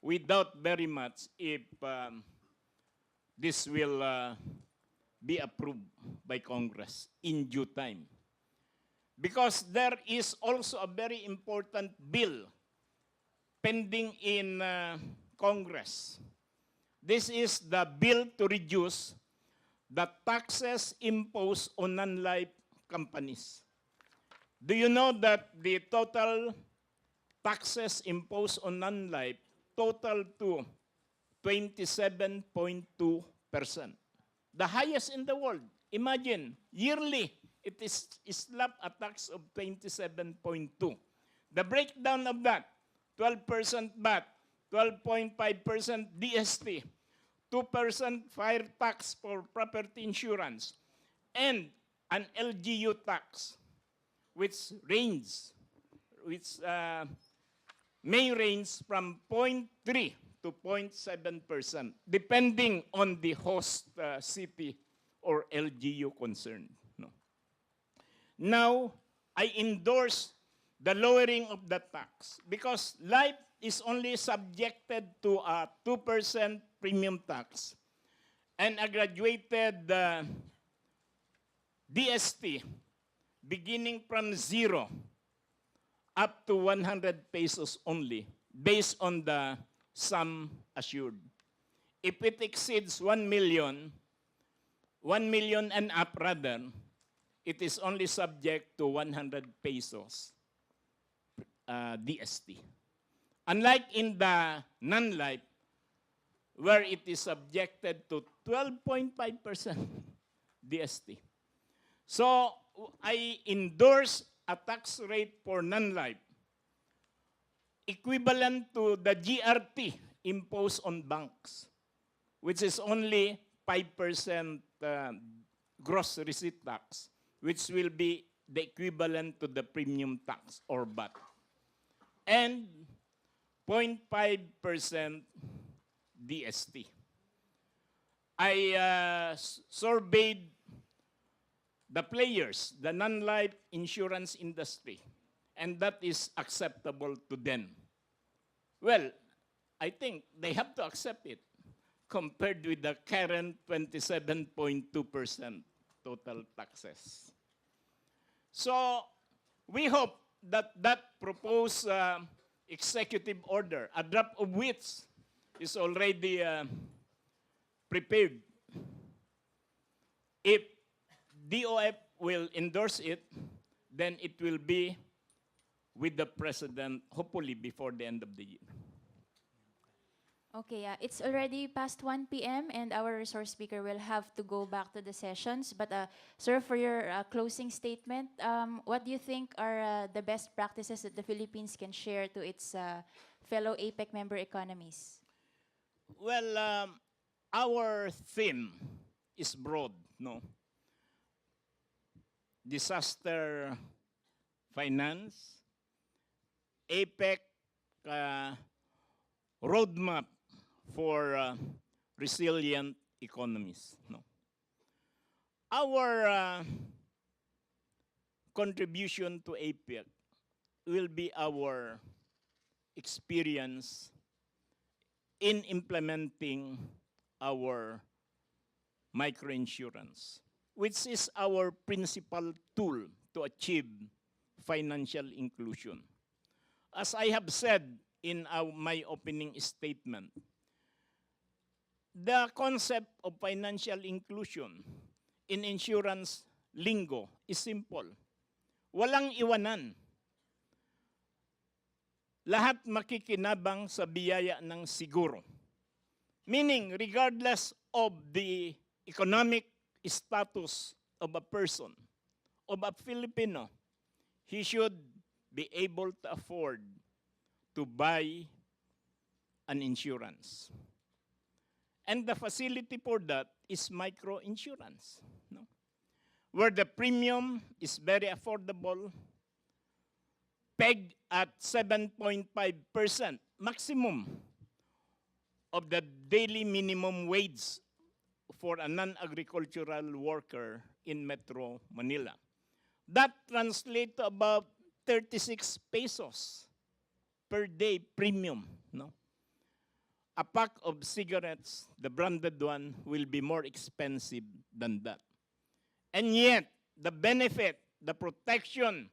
We doubt very much if this will be approved by Congress in due time. Because there is also a very important bill pending in Congress. This is the bill to reduce the taxes imposed on non-life companies. Do you know that the total taxes imposed on non-life total to 27.2%? The highest in the world. Imagine, yearly, it is slapped a tax of 27.2. The breakdown of that, 12% VAT, 12.5% DST, 2% fire tax for property insurance, and an LGU tax, which may range from 0.3 to 0.7%, depending on the host city or LGU concerned. No. Now, I endorse the lowering of the tax because life is only subjected to a 2% premium tax and a graduated DST beginning from 0 up to 100 pesos only based on the sum assured. If it exceeds 1 million and up rather, it is only subject to 100 pesos DST. Unlike in the non-life, where it is subjected to 12.5% DST. So I endorse a tax rate for non-life equivalent to the GRT imposed on banks, which is only 5% gross receipt tax, which will be the equivalent to the premium tax or VAT. And 0.5% DST. I surveyed the players, the non-life insurance industry, and that is acceptable to them. Well, I think they have to accept it compared with the current 27.2% total taxes. So we hope that that proposed executive order, a draft of which is already prepared, if DOF will endorse it, then it will be with the President, hopefully before the end of the year. Okay, it's already past 1 p.m. and our resource speaker will have to go back to the sessions. But sir, for your closing statement, what do you think are the best practices that the Philippines can share to its fellow APEC member economies? Well, our theme is broad, no? Disaster finance, APEC roadmap for resilient economies. No. Our contribution to APEC will be our experience in implementing our microinsurance, which is our principal tool to achieve financial inclusion. As I have said in my opening statement, the concept of financial inclusion in insurance lingo is simple. Walang iwanan. Lahat makikinabang sa biyaya ng siguro. Meaning, regardless of the economic status of a person, of a Filipino, he should be able to afford to buy an insurance. And the facility for that is microinsurance, no? Where the premium is very affordable, pegged at 7.5% maximum of the daily minimum wage for a non-agricultural worker in Metro Manila. That translates to about 36 pesos per day premium, no? A pack of cigarettes, the branded one, will be more expensive than that. And yet, the benefit, the protection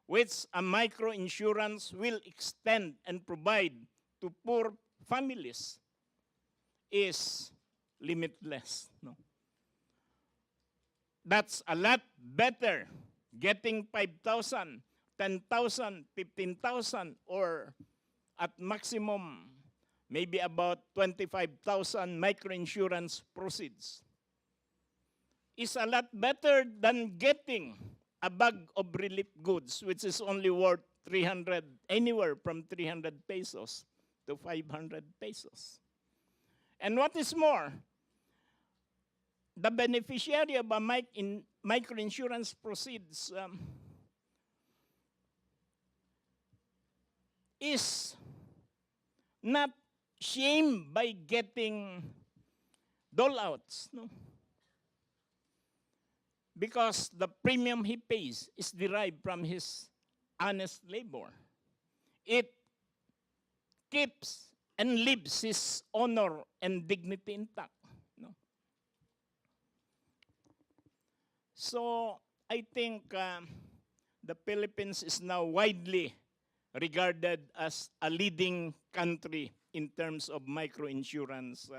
which a microinsurance will extend and provide to poor families is limitless. No? That's a lot better getting 5,000, 10,000, 15,000, or at maximum maybe about 25,000 microinsurance proceeds. Is a lot better than getting a bag of relief goods, which is only worth 300, anywhere from 300 pesos to 500 pesos. And what is more, the beneficiary of a microinsurance proceeds is not shamed by getting dole-outs, no? Because the premium he pays is derived from his honest labor. It keeps and leaves his honor and dignity intact, no? So I think the Philippines is now widely regarded as a leading country in terms of microinsurance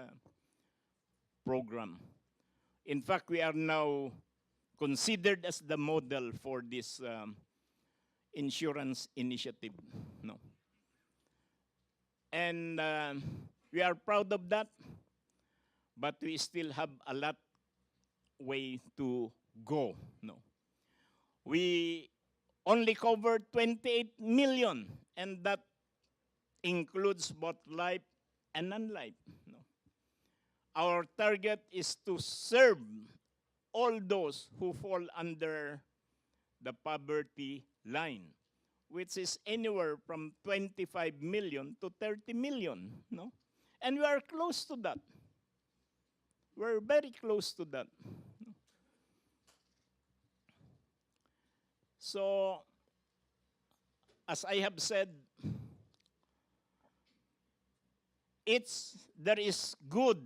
program. In fact, we are now considered as the model for this insurance initiative. No. And we are proud of that, but we still have a lot way to go. No, we only covered 28 million, and that includes both life and non-life. No. Our target is to serve all those who fall under the poverty line, which is anywhere from 25 million to 30 million. No? And we are close to that. We're very close to that. So, as I have said, there is good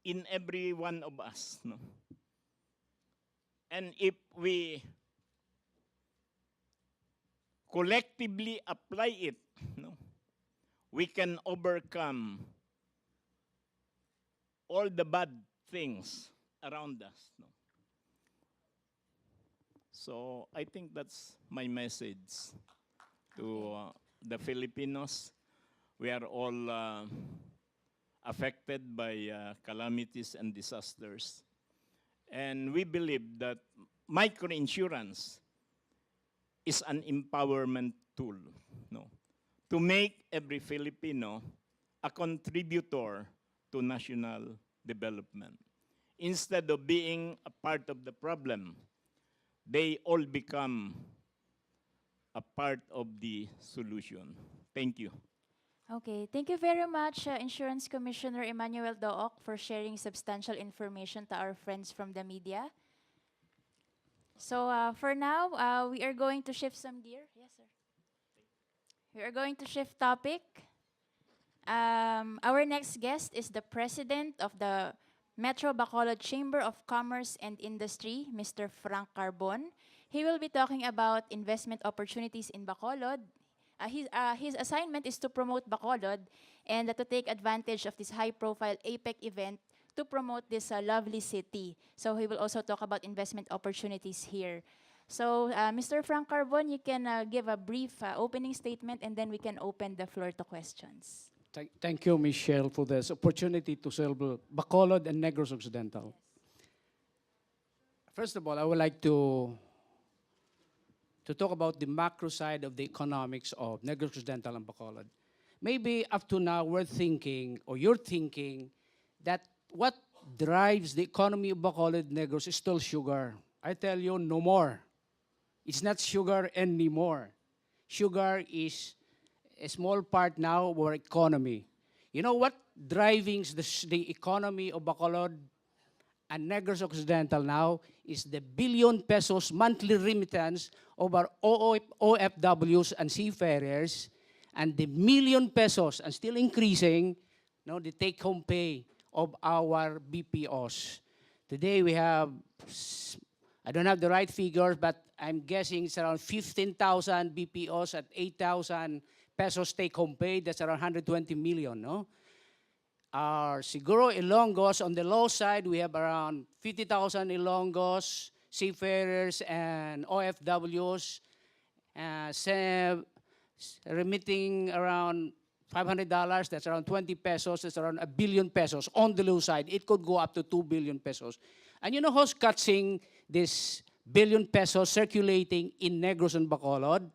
in every one of us. No? And if we collectively apply it, no, we can overcome all the bad things around us. No? So I think that's my message to the Filipinos. We are all affected by calamities and disasters. And we believe that microinsurance is an empowerment tool, no, to make every Filipino a contributor to national development. Instead of being a part of the problem, they all become a part of the solution. Thank you. Okay, thank you very much, Insurance Commissioner Emmanuel Dooc, for sharing substantial information to our friends from the media. So for now, we are going to shift some gear. Yes, sir. We are going to shift topic. Our next guest is the President of the Metro Bacolod Chamber of Commerce and Industry, Mr. FrankCarbon. He will be talking about investment opportunities in Bacolod. His assignment is to promote Bacolod and to take advantage of this high-profile APEC event to promote this lovely city. So he will also talk about investment opportunities here. So Mr. FrankCarbon, you can give a brief opening statement, and then we can open the floor to questions. Thank you, Michelle, for this opportunity to serve Bacolod and Negros Occidental. First of all, I would like to talk about the macro side of the economics of Negros Occidental and Bacolod. Maybe up to now we're thinking, or you're thinking, that what drives the economy of Bacolod Negros is still sugar. I tell you, no more. It's not sugar anymore. Sugar is a small part now of our economy. You know what driving the economy of Bacolod and Negros Occidental now is the billion pesos monthly remittance of our OFWs and seafarers, and the million pesos, and still increasing, no, the take-home pay of our BPOs. Today we have, I don't have the right figures, but I'm guessing it's around 15,000 BPOs at 8,000 pesos take-home pay. That's around 120 million, no? Our Siguro Ilonggos, on the low side, we have around 50,000 Ilonggos, seafarers, and OFWs, remitting around $500, that's around 20 pesos, that's around 1 billion pesos on the low side. It could go up to 2 billion pesos. And you know who's catching this billion pesos circulating in Negros and Bacolod?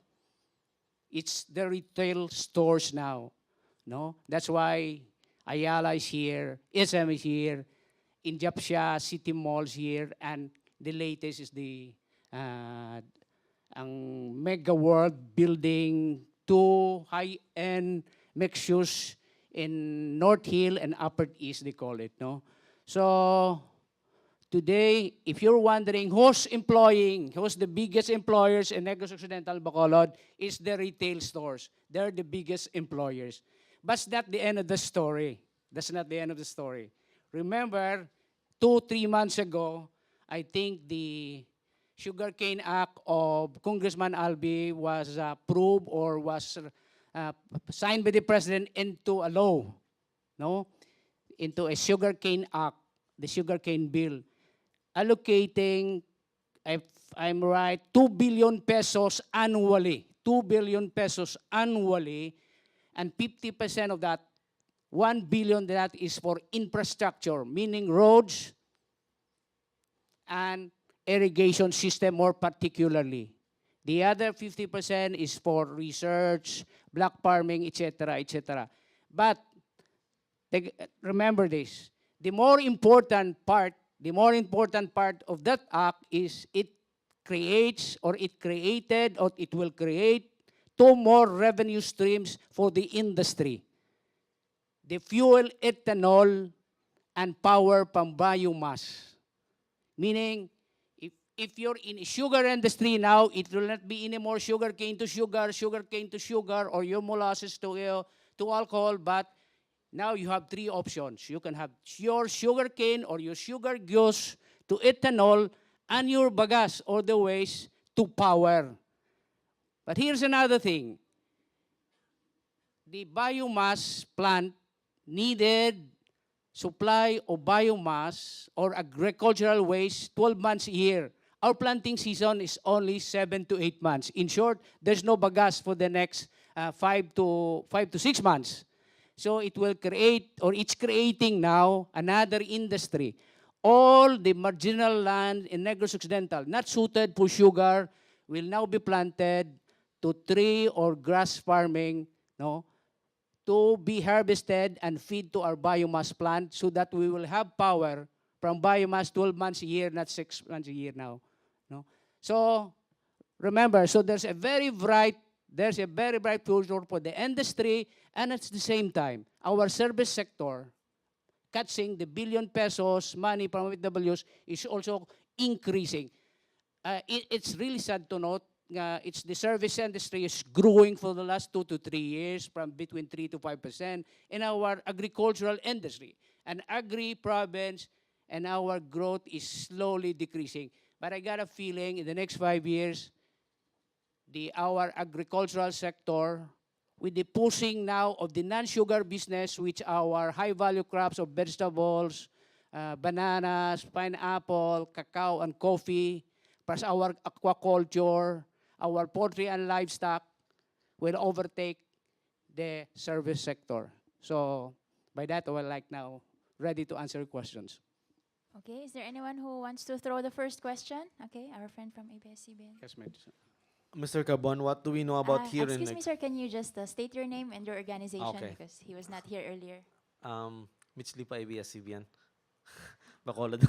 It's the retail stores now, no? That's why Ayala is here, SM is here, in Japsha, City Malls here, and the latest is the Mega World building 2 high-end mixtures in North Hill and Upper East, they call it, no? So today, if you're wondering who's the biggest employers in Negros Occidental Bacolod, is the retail stores. They're the biggest employers. But that's not the end of the story. That's not the end of the story. Remember, 2-3 months ago, I think the Sugarcane Act of Congressman Albi was approved or was signed by the President into a law, no? Into a Sugarcane Act, the Sugarcane Bill, allocating, if I'm right, 2 billion pesos annually. 2 billion pesos annually, and 50% of that, 1 billion that is for infrastructure, meaning roads, and irrigation system more particularly. The other 50% is for research, black farming, etc., etc. But remember this, the more important part of that act is it creates or it created or it will create two more revenue streams for the industry. The fuel ethanol and power from biomass. Meaning, if you're in sugar industry now, it will not be anymore sugar cane to sugar, or your molasses to alcohol, but now you have three options. You can have your sugar cane or your sugar juice to ethanol and your bagas or the waste to power. But here's another thing. The biomass plant needed supply of biomass or agricultural waste 12 months a year. Our planting season is only 7 to 8 months. In short, there's no bagas for the next 5 to 6 months. So it will create, or it's creating now, another industry. All the marginal land in Negros Occidental, not suited for sugar, will now be planted to tree or grass farming, no, to be harvested and feed to our biomass plant so that we will have power from biomass 12 months a year, not 6 months a year now. No? So remember, so there's a very bright future for the industry, and at the same time, our service sector, catching the billion pesos money from OFWs, is also increasing. It's really sad to note it's the service industry is growing for the last 2 to 3 years from between 3 to 5% in our agricultural industry. And agri-province and our growth is slowly decreasing. But I got a feeling in the next 5 years, our agricultural sector, with the pushing now of the non-sugar business, which our high-value crops of vegetables, bananas, pineapple, cacao, and coffee, plus our aquaculture, our poultry and livestock, will overtake the service sector. So by that, I would like now ready to answer questions. Okay, is there anyone who wants to throw the first question? Okay, our friend from ABS-CBN. Yes, ma'am. Mr. Carbon, what do we know about here in Excuse me, sir, can you just state your name and your organization? Okay. Because he was not here earlier. Mitch Lipa, ABS-CBN. Bacolod.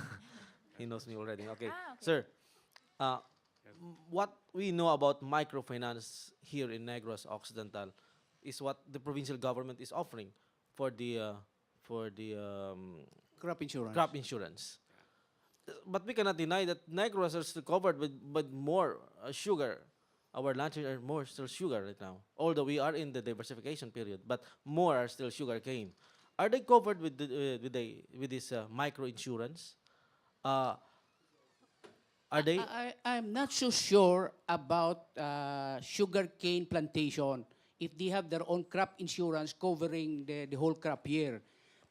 He knows me already. Okay. Okay. Sir, what we know about microfinance here in Negros Occidental is what the provincial government is offering for the Crop insurance. crop insurance. But we cannot deny that Negros are still covered with more sugar. Our lunches are more still sugar right now. Although we are in the diversification period, but more are still sugar cane. Are they covered with this micro insurance? Are they? I'm not so sure about sugar cane plantation, if they have their own crop insurance covering the whole crop year.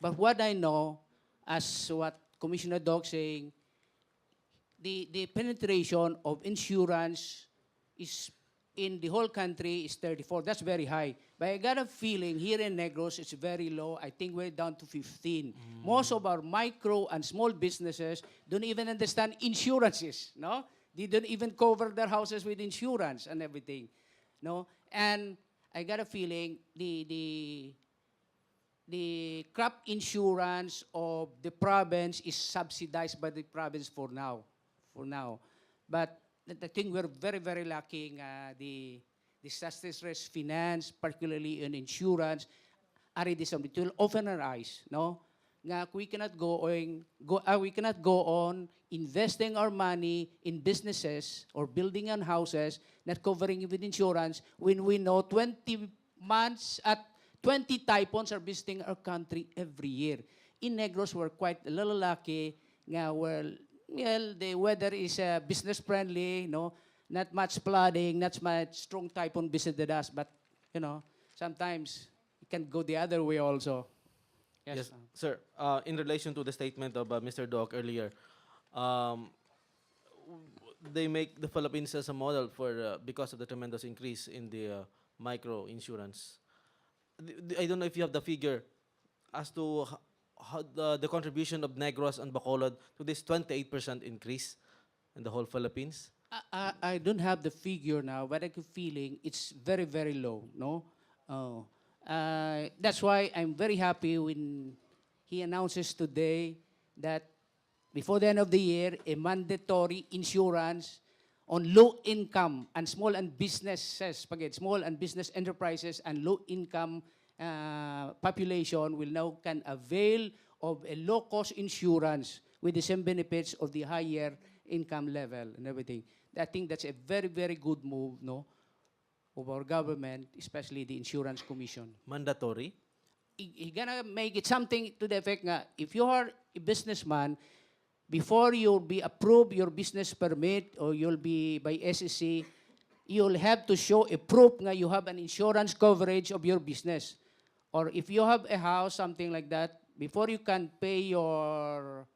But what I know, as what Commissioner Dooc saying, the penetration of insurance is in the whole country is 34. That's very high. But I got a feeling here in Negros it's very low. I think we're down to 15. Most of our micro and small businesses don't even understand insurances, no? They don't even cover their houses with insurance and everything, no? And I got a feeling the crop insurance of the province is subsidized by the province for now. But I think we're very, very lacking the disaster risk finance, particularly in insurance. It will open our eyes, no? We cannot go on investing our money in businesses or building on houses, not covering it with insurance, when we know 20 typhoons are visiting our country every year. In Negros, we're quite a little lucky. The weather is business friendly, no, not much flooding, not much strong typhoon visited us, but sometimes it can go the other way also. Yes, sir. In relation to the statement of Mr. Dooc earlier, they make the Philippines as a model for because of the tremendous increase in the micro insurance. I don't know if you have the figure as to how the contribution of Negros and Bacolod to this 28% increase. in the whole Philippines? I don't have the figure now, but I keep feeling it's very, very low, no? Oh. That's why I'm very happy when he announces today that before the end of the year, a mandatory insurance on low income and small and businesses, small and business enterprises and low income population will now can avail of a low cost insurance with the same benefits of the higher income level and everything. I think that's a very, very good move, no, of our government, especially the Insurance Commission. Mandatory? He gonna make it something to the effect nga, if you are a businessman, before you'll be approved your business permit or you'll be by SEC, you'll have to show a proof nga you have an insurance coverage of your business. Or if you have a house, something like that, before you can pay your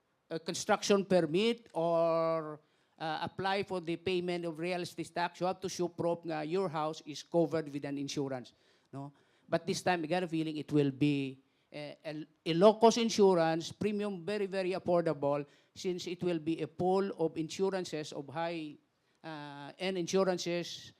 construction permit or apply for the payment of real estate tax, you have to show proof nga your house is covered with an insurance. No? But this time, I got a feeling it will be a low-cost insurance, premium very, very affordable, since it will be a pool of insurances of high-end insurances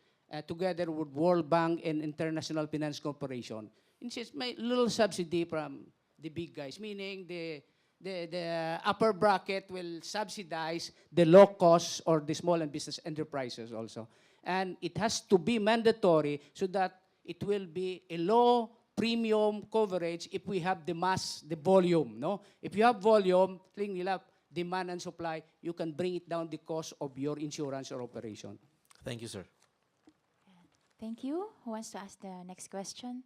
together with World Bank and International Finance Corporation. It's just my little subsidy from the big guys, meaning the upper bracket will subsidize the low cost or the small and business enterprises also. And it has to be mandatory so that it will be a low premium coverage if we have the mass, the volume, no? If you have volume, demand and supply, you can bring it down the cost of your insurance or operation. Thank you, sir. Thank you. Who wants to ask the next question?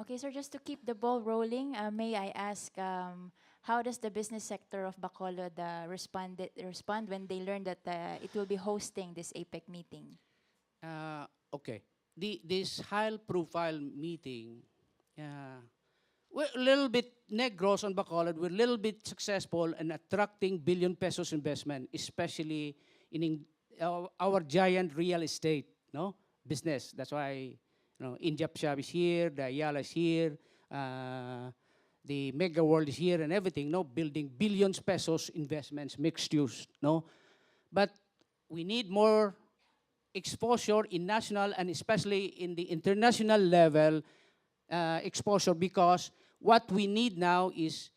Okay, sir, just to keep the ball rolling, may I ask, how does the business sector of Bacolod respond when they learn that it will be hosting this APEC meeting? Okay. This high-profile meeting, we're a little bit, Negros on Bacolod, we're a little bit successful in attracting billion pesos investment, especially in our giant real estate, no, business. That's why, you know, Injap Shop is here, the Ayala is here, the Mega World is here, and everything, no, building billions pesos investments, mixed use, no. But we need more exposure in national and especially in the international level exposure, because what we need now is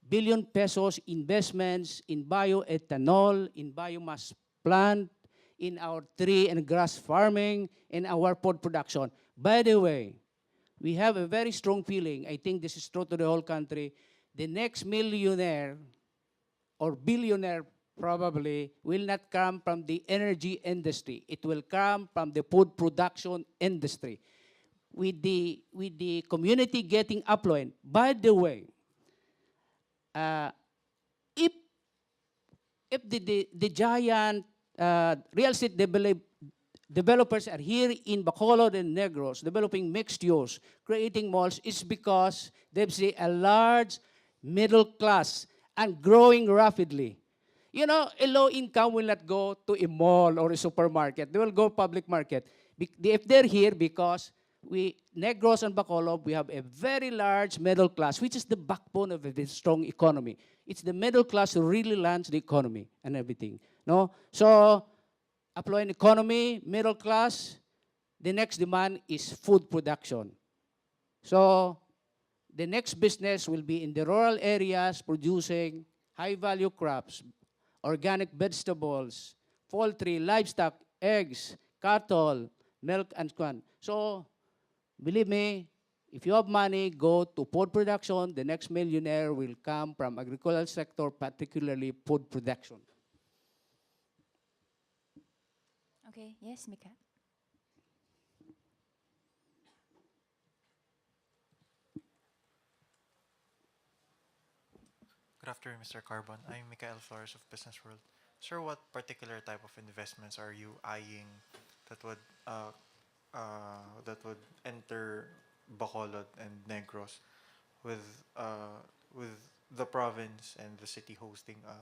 billion pesos investments in bioethanol, in biomass plant, in our tree and grass farming, in our pork production. By the way, we have a very strong feeling, I think this is true to the whole country, the next millionaire or billionaire probably will not come from the energy industry. It will come from the food production industry. With the community getting affluent. By the way, if the giant real estate developers are here in Bacolod and Negros, developing mixed use, creating malls, it's because they see a large middle class and growing rapidly. You know, a low income will not go to a mall or a supermarket. They will go public market. If they're here because Negros and Bacolod, we have a very large middle class, which is the backbone of a strong economy. It's the middle class who really runs the economy and everything. No? So, affluent economy, middle class, the next demand is food production. So, the next business will be in the rural areas producing high-value crops, organic vegetables, poultry, livestock, eggs, cattle, milk, and corn. So, believe me, if you have money, go to food production. The next millionaire will come from agricultural sector, particularly food production. Okay, yes, Mika. Good afternoon, Mr. Carbon. I'm Mikael Flores of Business World. Sir, what particular type of investments are you eyeing that would enter Bacolod and Negros with the province and the city hosting a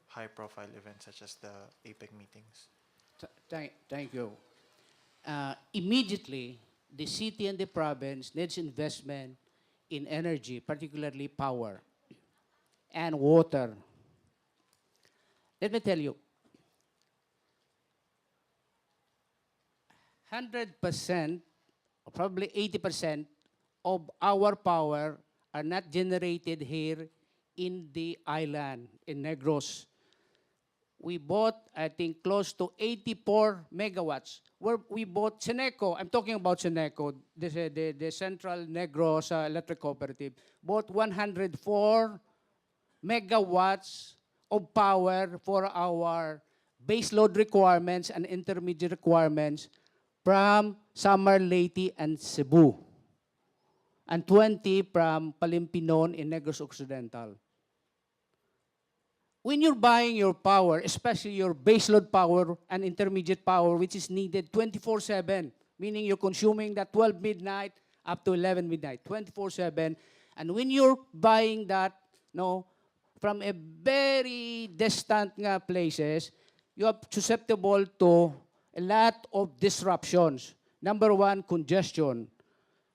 high-profile event such as the APEC meetings? Thank you. Immediately, the city and the province needs investment in energy, particularly power and water. Let me tell you, 100%, or probably 80% of our power are not generated here in the island, in Negros. We bought, I think, close to 84 megawatts. Where we bought Seneco, I'm talking about Seneco, the Central Negros Electric Cooperative, bought 104 megawatts of power for our base load requirements and intermediate requirements from Samar, Leyte, and Cebu, and 20 from Palimpinon in Negros Occidental. When you're buying your power, especially your baseload power and intermediate power, which is needed 24/7, meaning you're consuming that 12 midnight up to 11 midnight, 24/7, and when you're buying that, no, from a very distant places, you are susceptible to a lot of disruptions. Number one, congestion.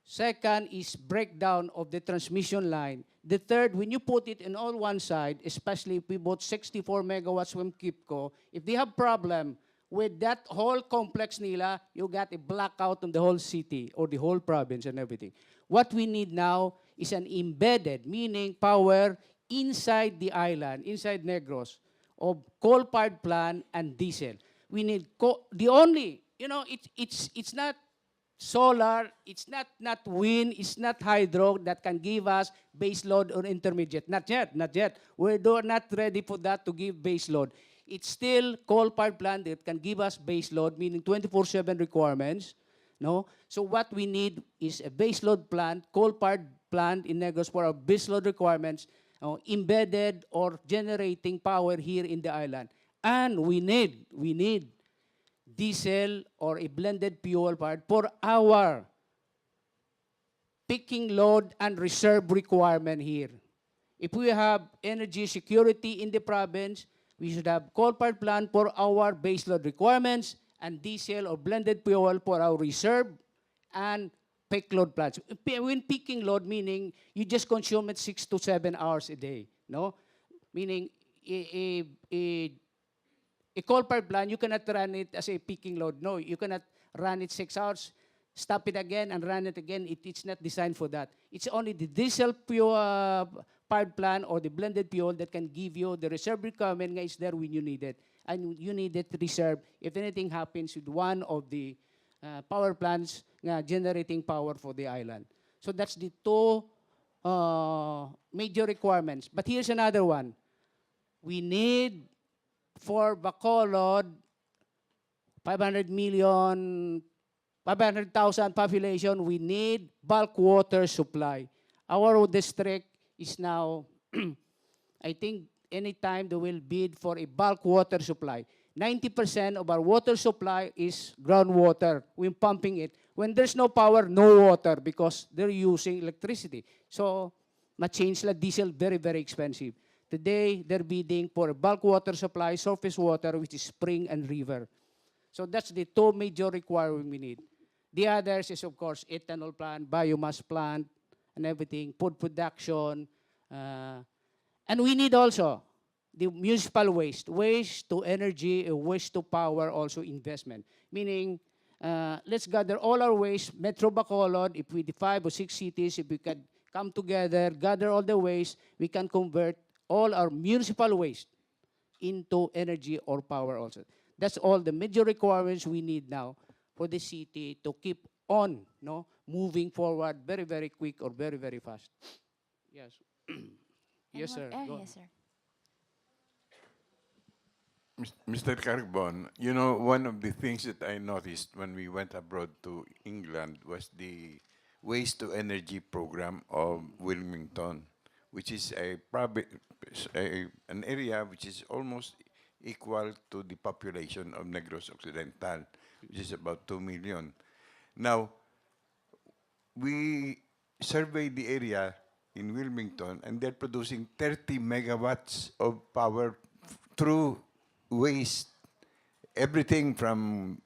Second is breakdown of the transmission line. The third, when you put it in all one side, especially if we bought 64 megawatts from KIPCO, if they have problem with that whole complex nila, you got a blackout on the whole city or the whole province and everything. What we need now is an embedded, meaning power inside the island, inside Negros, of coal-fired plant and diesel. We need the only, it's not solar, it's not wind, it's not hydro that can give us base load or intermediate. Not yet. We're not ready for that to give base load. It's still coal-fired plant that can give us base load, meaning 24/7 requirements. No? So what we need is a base load plant, coal-fired plant in Negros for our base load requirements, embedded or generating power here in the island. And we need diesel or a blended fuel part for our picking load and reserve requirement here. If we have energy security in the province, we should have coal-fired plant for our base load requirements and diesel or blended fuel for our reserve and peak load plants. When peaking load, meaning you just consume it 6 to 7 hours a day, no? Meaning a coal-fired plant, you cannot run it as a peaking load. No, you cannot run it 6 hours, stop it again, and run it again. It's not designed for that. It's only the diesel powered plant or the blended fuel that can give you the reserve requirement is there when you need it. And you need it reserved if anything happens with one of the power plants generating power for the island. So that's the two major requirements. But here's another one. We need for Bacolod, 500,000 population, we need bulk water supply. Our district is now, I think anytime they will bid for a bulk water supply. 90% of our water supply is groundwater. We're pumping it. When there's no power, no water because they're using electricity. So, ma-change la diesel, very, very expensive. Today, they're bidding for a bulk water supply, surface water, which is spring and river. So that's the two major requirements we need. The others is, of course, ethanol plant, biomass plant, and everything, food production. And we need also the municipal waste to energy, waste to power, also investment. Meaning, let's gather all our waste, Metro Bacolod, if we, the 5 or 6 cities, if we can come together, gather all the waste, we can convert all our municipal waste into energy or power also. That's all the major requirements we need now for the city to keep on moving forward very, very quick or very, very fast. Yes. Yes, sir. Go Yes, sir. Mr. Carbon, one of the things that I noticed when we went abroad to England was the waste to energy program of Wilmington, which is an area which is almost equal to the population of Negros Occidental, which is about 2 million. Now, we surveyed the area in Wilmington, and they're producing 30 megawatts of power through waste. Everything from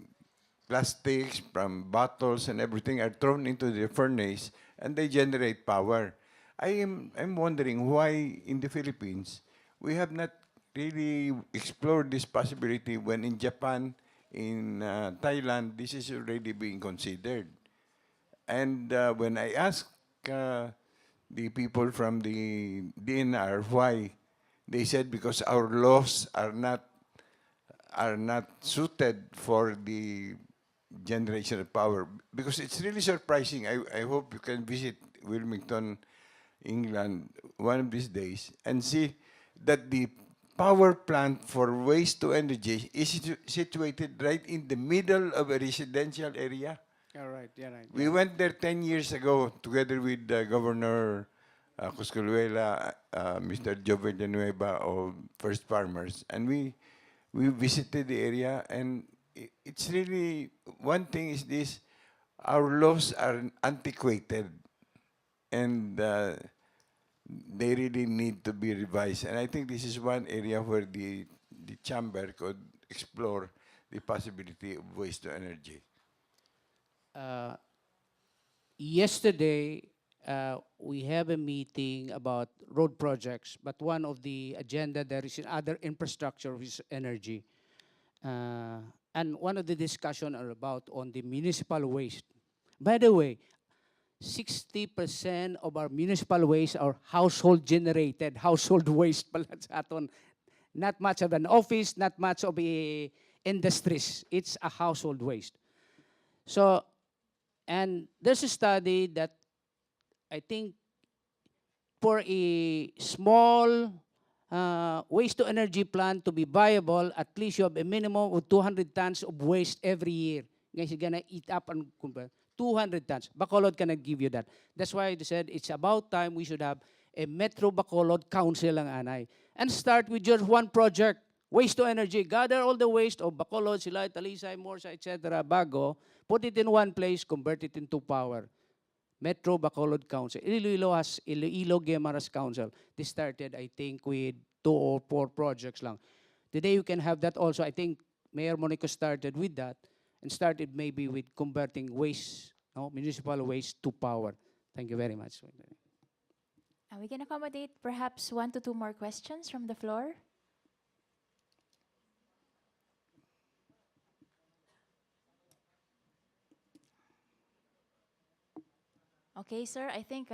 plastics, from bottles, and everything are thrown into the furnace, and they generate power. I'm wondering why in the Philippines we have not really explored this possibility when in Japan, in Thailand, this is already being considered. And when I asked the people from the DNR why, they said because our laws are not suited for the generation of power. Because it's really surprising. I hope you can visit Wilmington, England, one of these days and see that the power plant for waste to energy is situated right in the middle of a residential area. All right, yeah, right. We went there 10 years ago together with Governor Cosculuela, Mr. Joe Villanueva of First Farmers, and we visited the area, and it's really, one thing is this, our laws are antiquated, and they really need to be revised. And I think this is one area where the chamber could explore the possibility of waste to energy. Yesterday, we have a meeting about road projects, but one of the agenda there is other infrastructure, which is energy. And one of the discussion are about on the municipal waste. By the way, 60% of our municipal waste are household generated, household waste pala sa aton. Not much of an office, not much of a industries. It's a household waste. So, and there's a study that I think for a small waste to energy plant to be viable, at least you have a minimum of 200 tons of waste every year. Guys, you're gonna eat up and 200 tons. Bacolod cannot give you that. That's why they said it's about time we should have a Metro Bacolod Council ang anay. And start with just one project, waste to energy. Gather all the waste of Bacolod, Silay, Talisay, Morsa, etc., Bago, put it in one place, convert it into power. Metro Bacolod Council. Iloilo Guimaras Council. They started, I think, with 2 or 4 projects lang. Today you can have that also. I think Mayor Monico started with that and started maybe with converting waste, municipal waste to power. Thank you very much. We can accommodate perhaps 1 to 2 more questions from the floor. Okay, sir, I think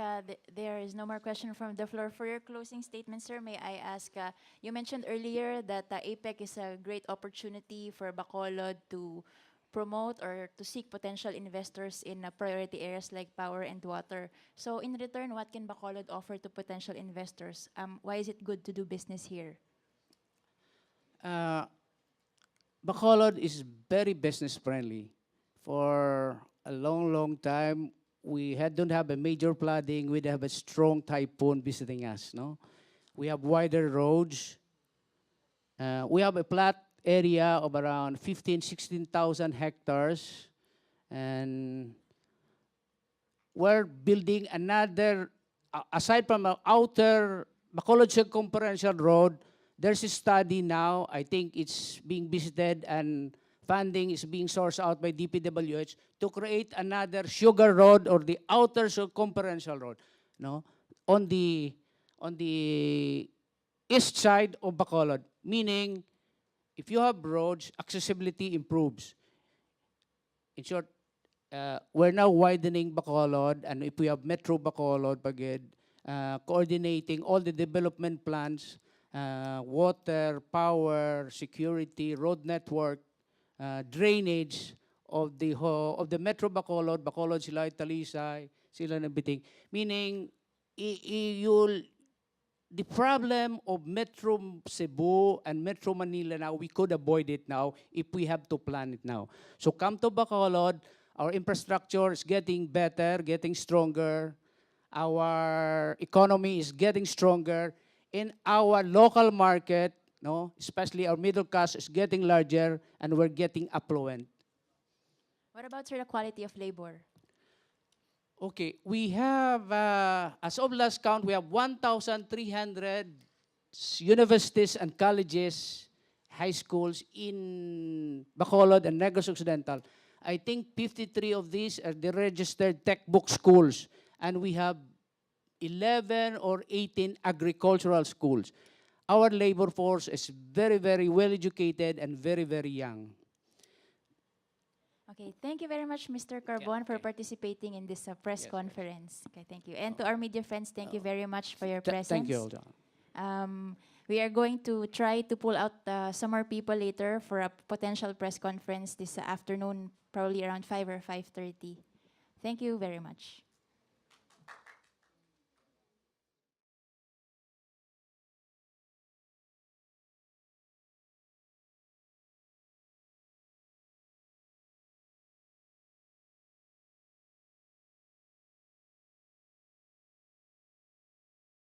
there is no more question from the floor. For your closing statement, sir, may I ask, you mentioned earlier that APEC is a great opportunity for Bacolod to promote or to seek potential investors in priority areas like power and water. So in return, what can Bacolod offer to potential investors? Why is it good to do business here? Bacolod is very business friendly. For a long, long time, we don't have a major flooding. We have a strong typhoon visiting us. No, we have wider roads. We have a flat area of around 16,000 hectares, and we're building another. Aside from our outer Bacolod Circumferential Road, there's a study now. I think it's being visited and funding is being sourced out by DPWH to create another sugar road or the outer circumferential road, no, on the east side of Bacolod. Meaning, if you have roads, accessibility improves. In short, we're now widening Bacolod, and if we have Metro Bacolod, coordinating all the development plans, water, power, security, road network, drainage of the Metro Bacolod, Silay, Talisay, sila na biting. Meaning, the problem of Metro Cebu and Metro Manila now, we could avoid it now if we have to plan it now. So come to Bacolod, our infrastructure is getting better, getting stronger. Our economy is getting stronger. In our local market, no, especially our middle class is getting larger and we're getting affluent. What about, sir, the quality of labor? Okay, we have, as of last count, we have 1,300 universities and colleges, high schools in Bacolod and Negros Occidental. I think 53 of these are the registered textbook schools. and we have 11 or 18 agricultural schools. Our labor force is very, very well educated and very, very young. Okay, thank you very much, Mr. Carbon, for participating in this press conference. Okay, thank you. And to our media friends, thank you very much for your presence. Thank you, Alda. We are going to try to pull out some more people later for a potential press conference this afternoon, probably around 5 or 5:30. Thank you very much.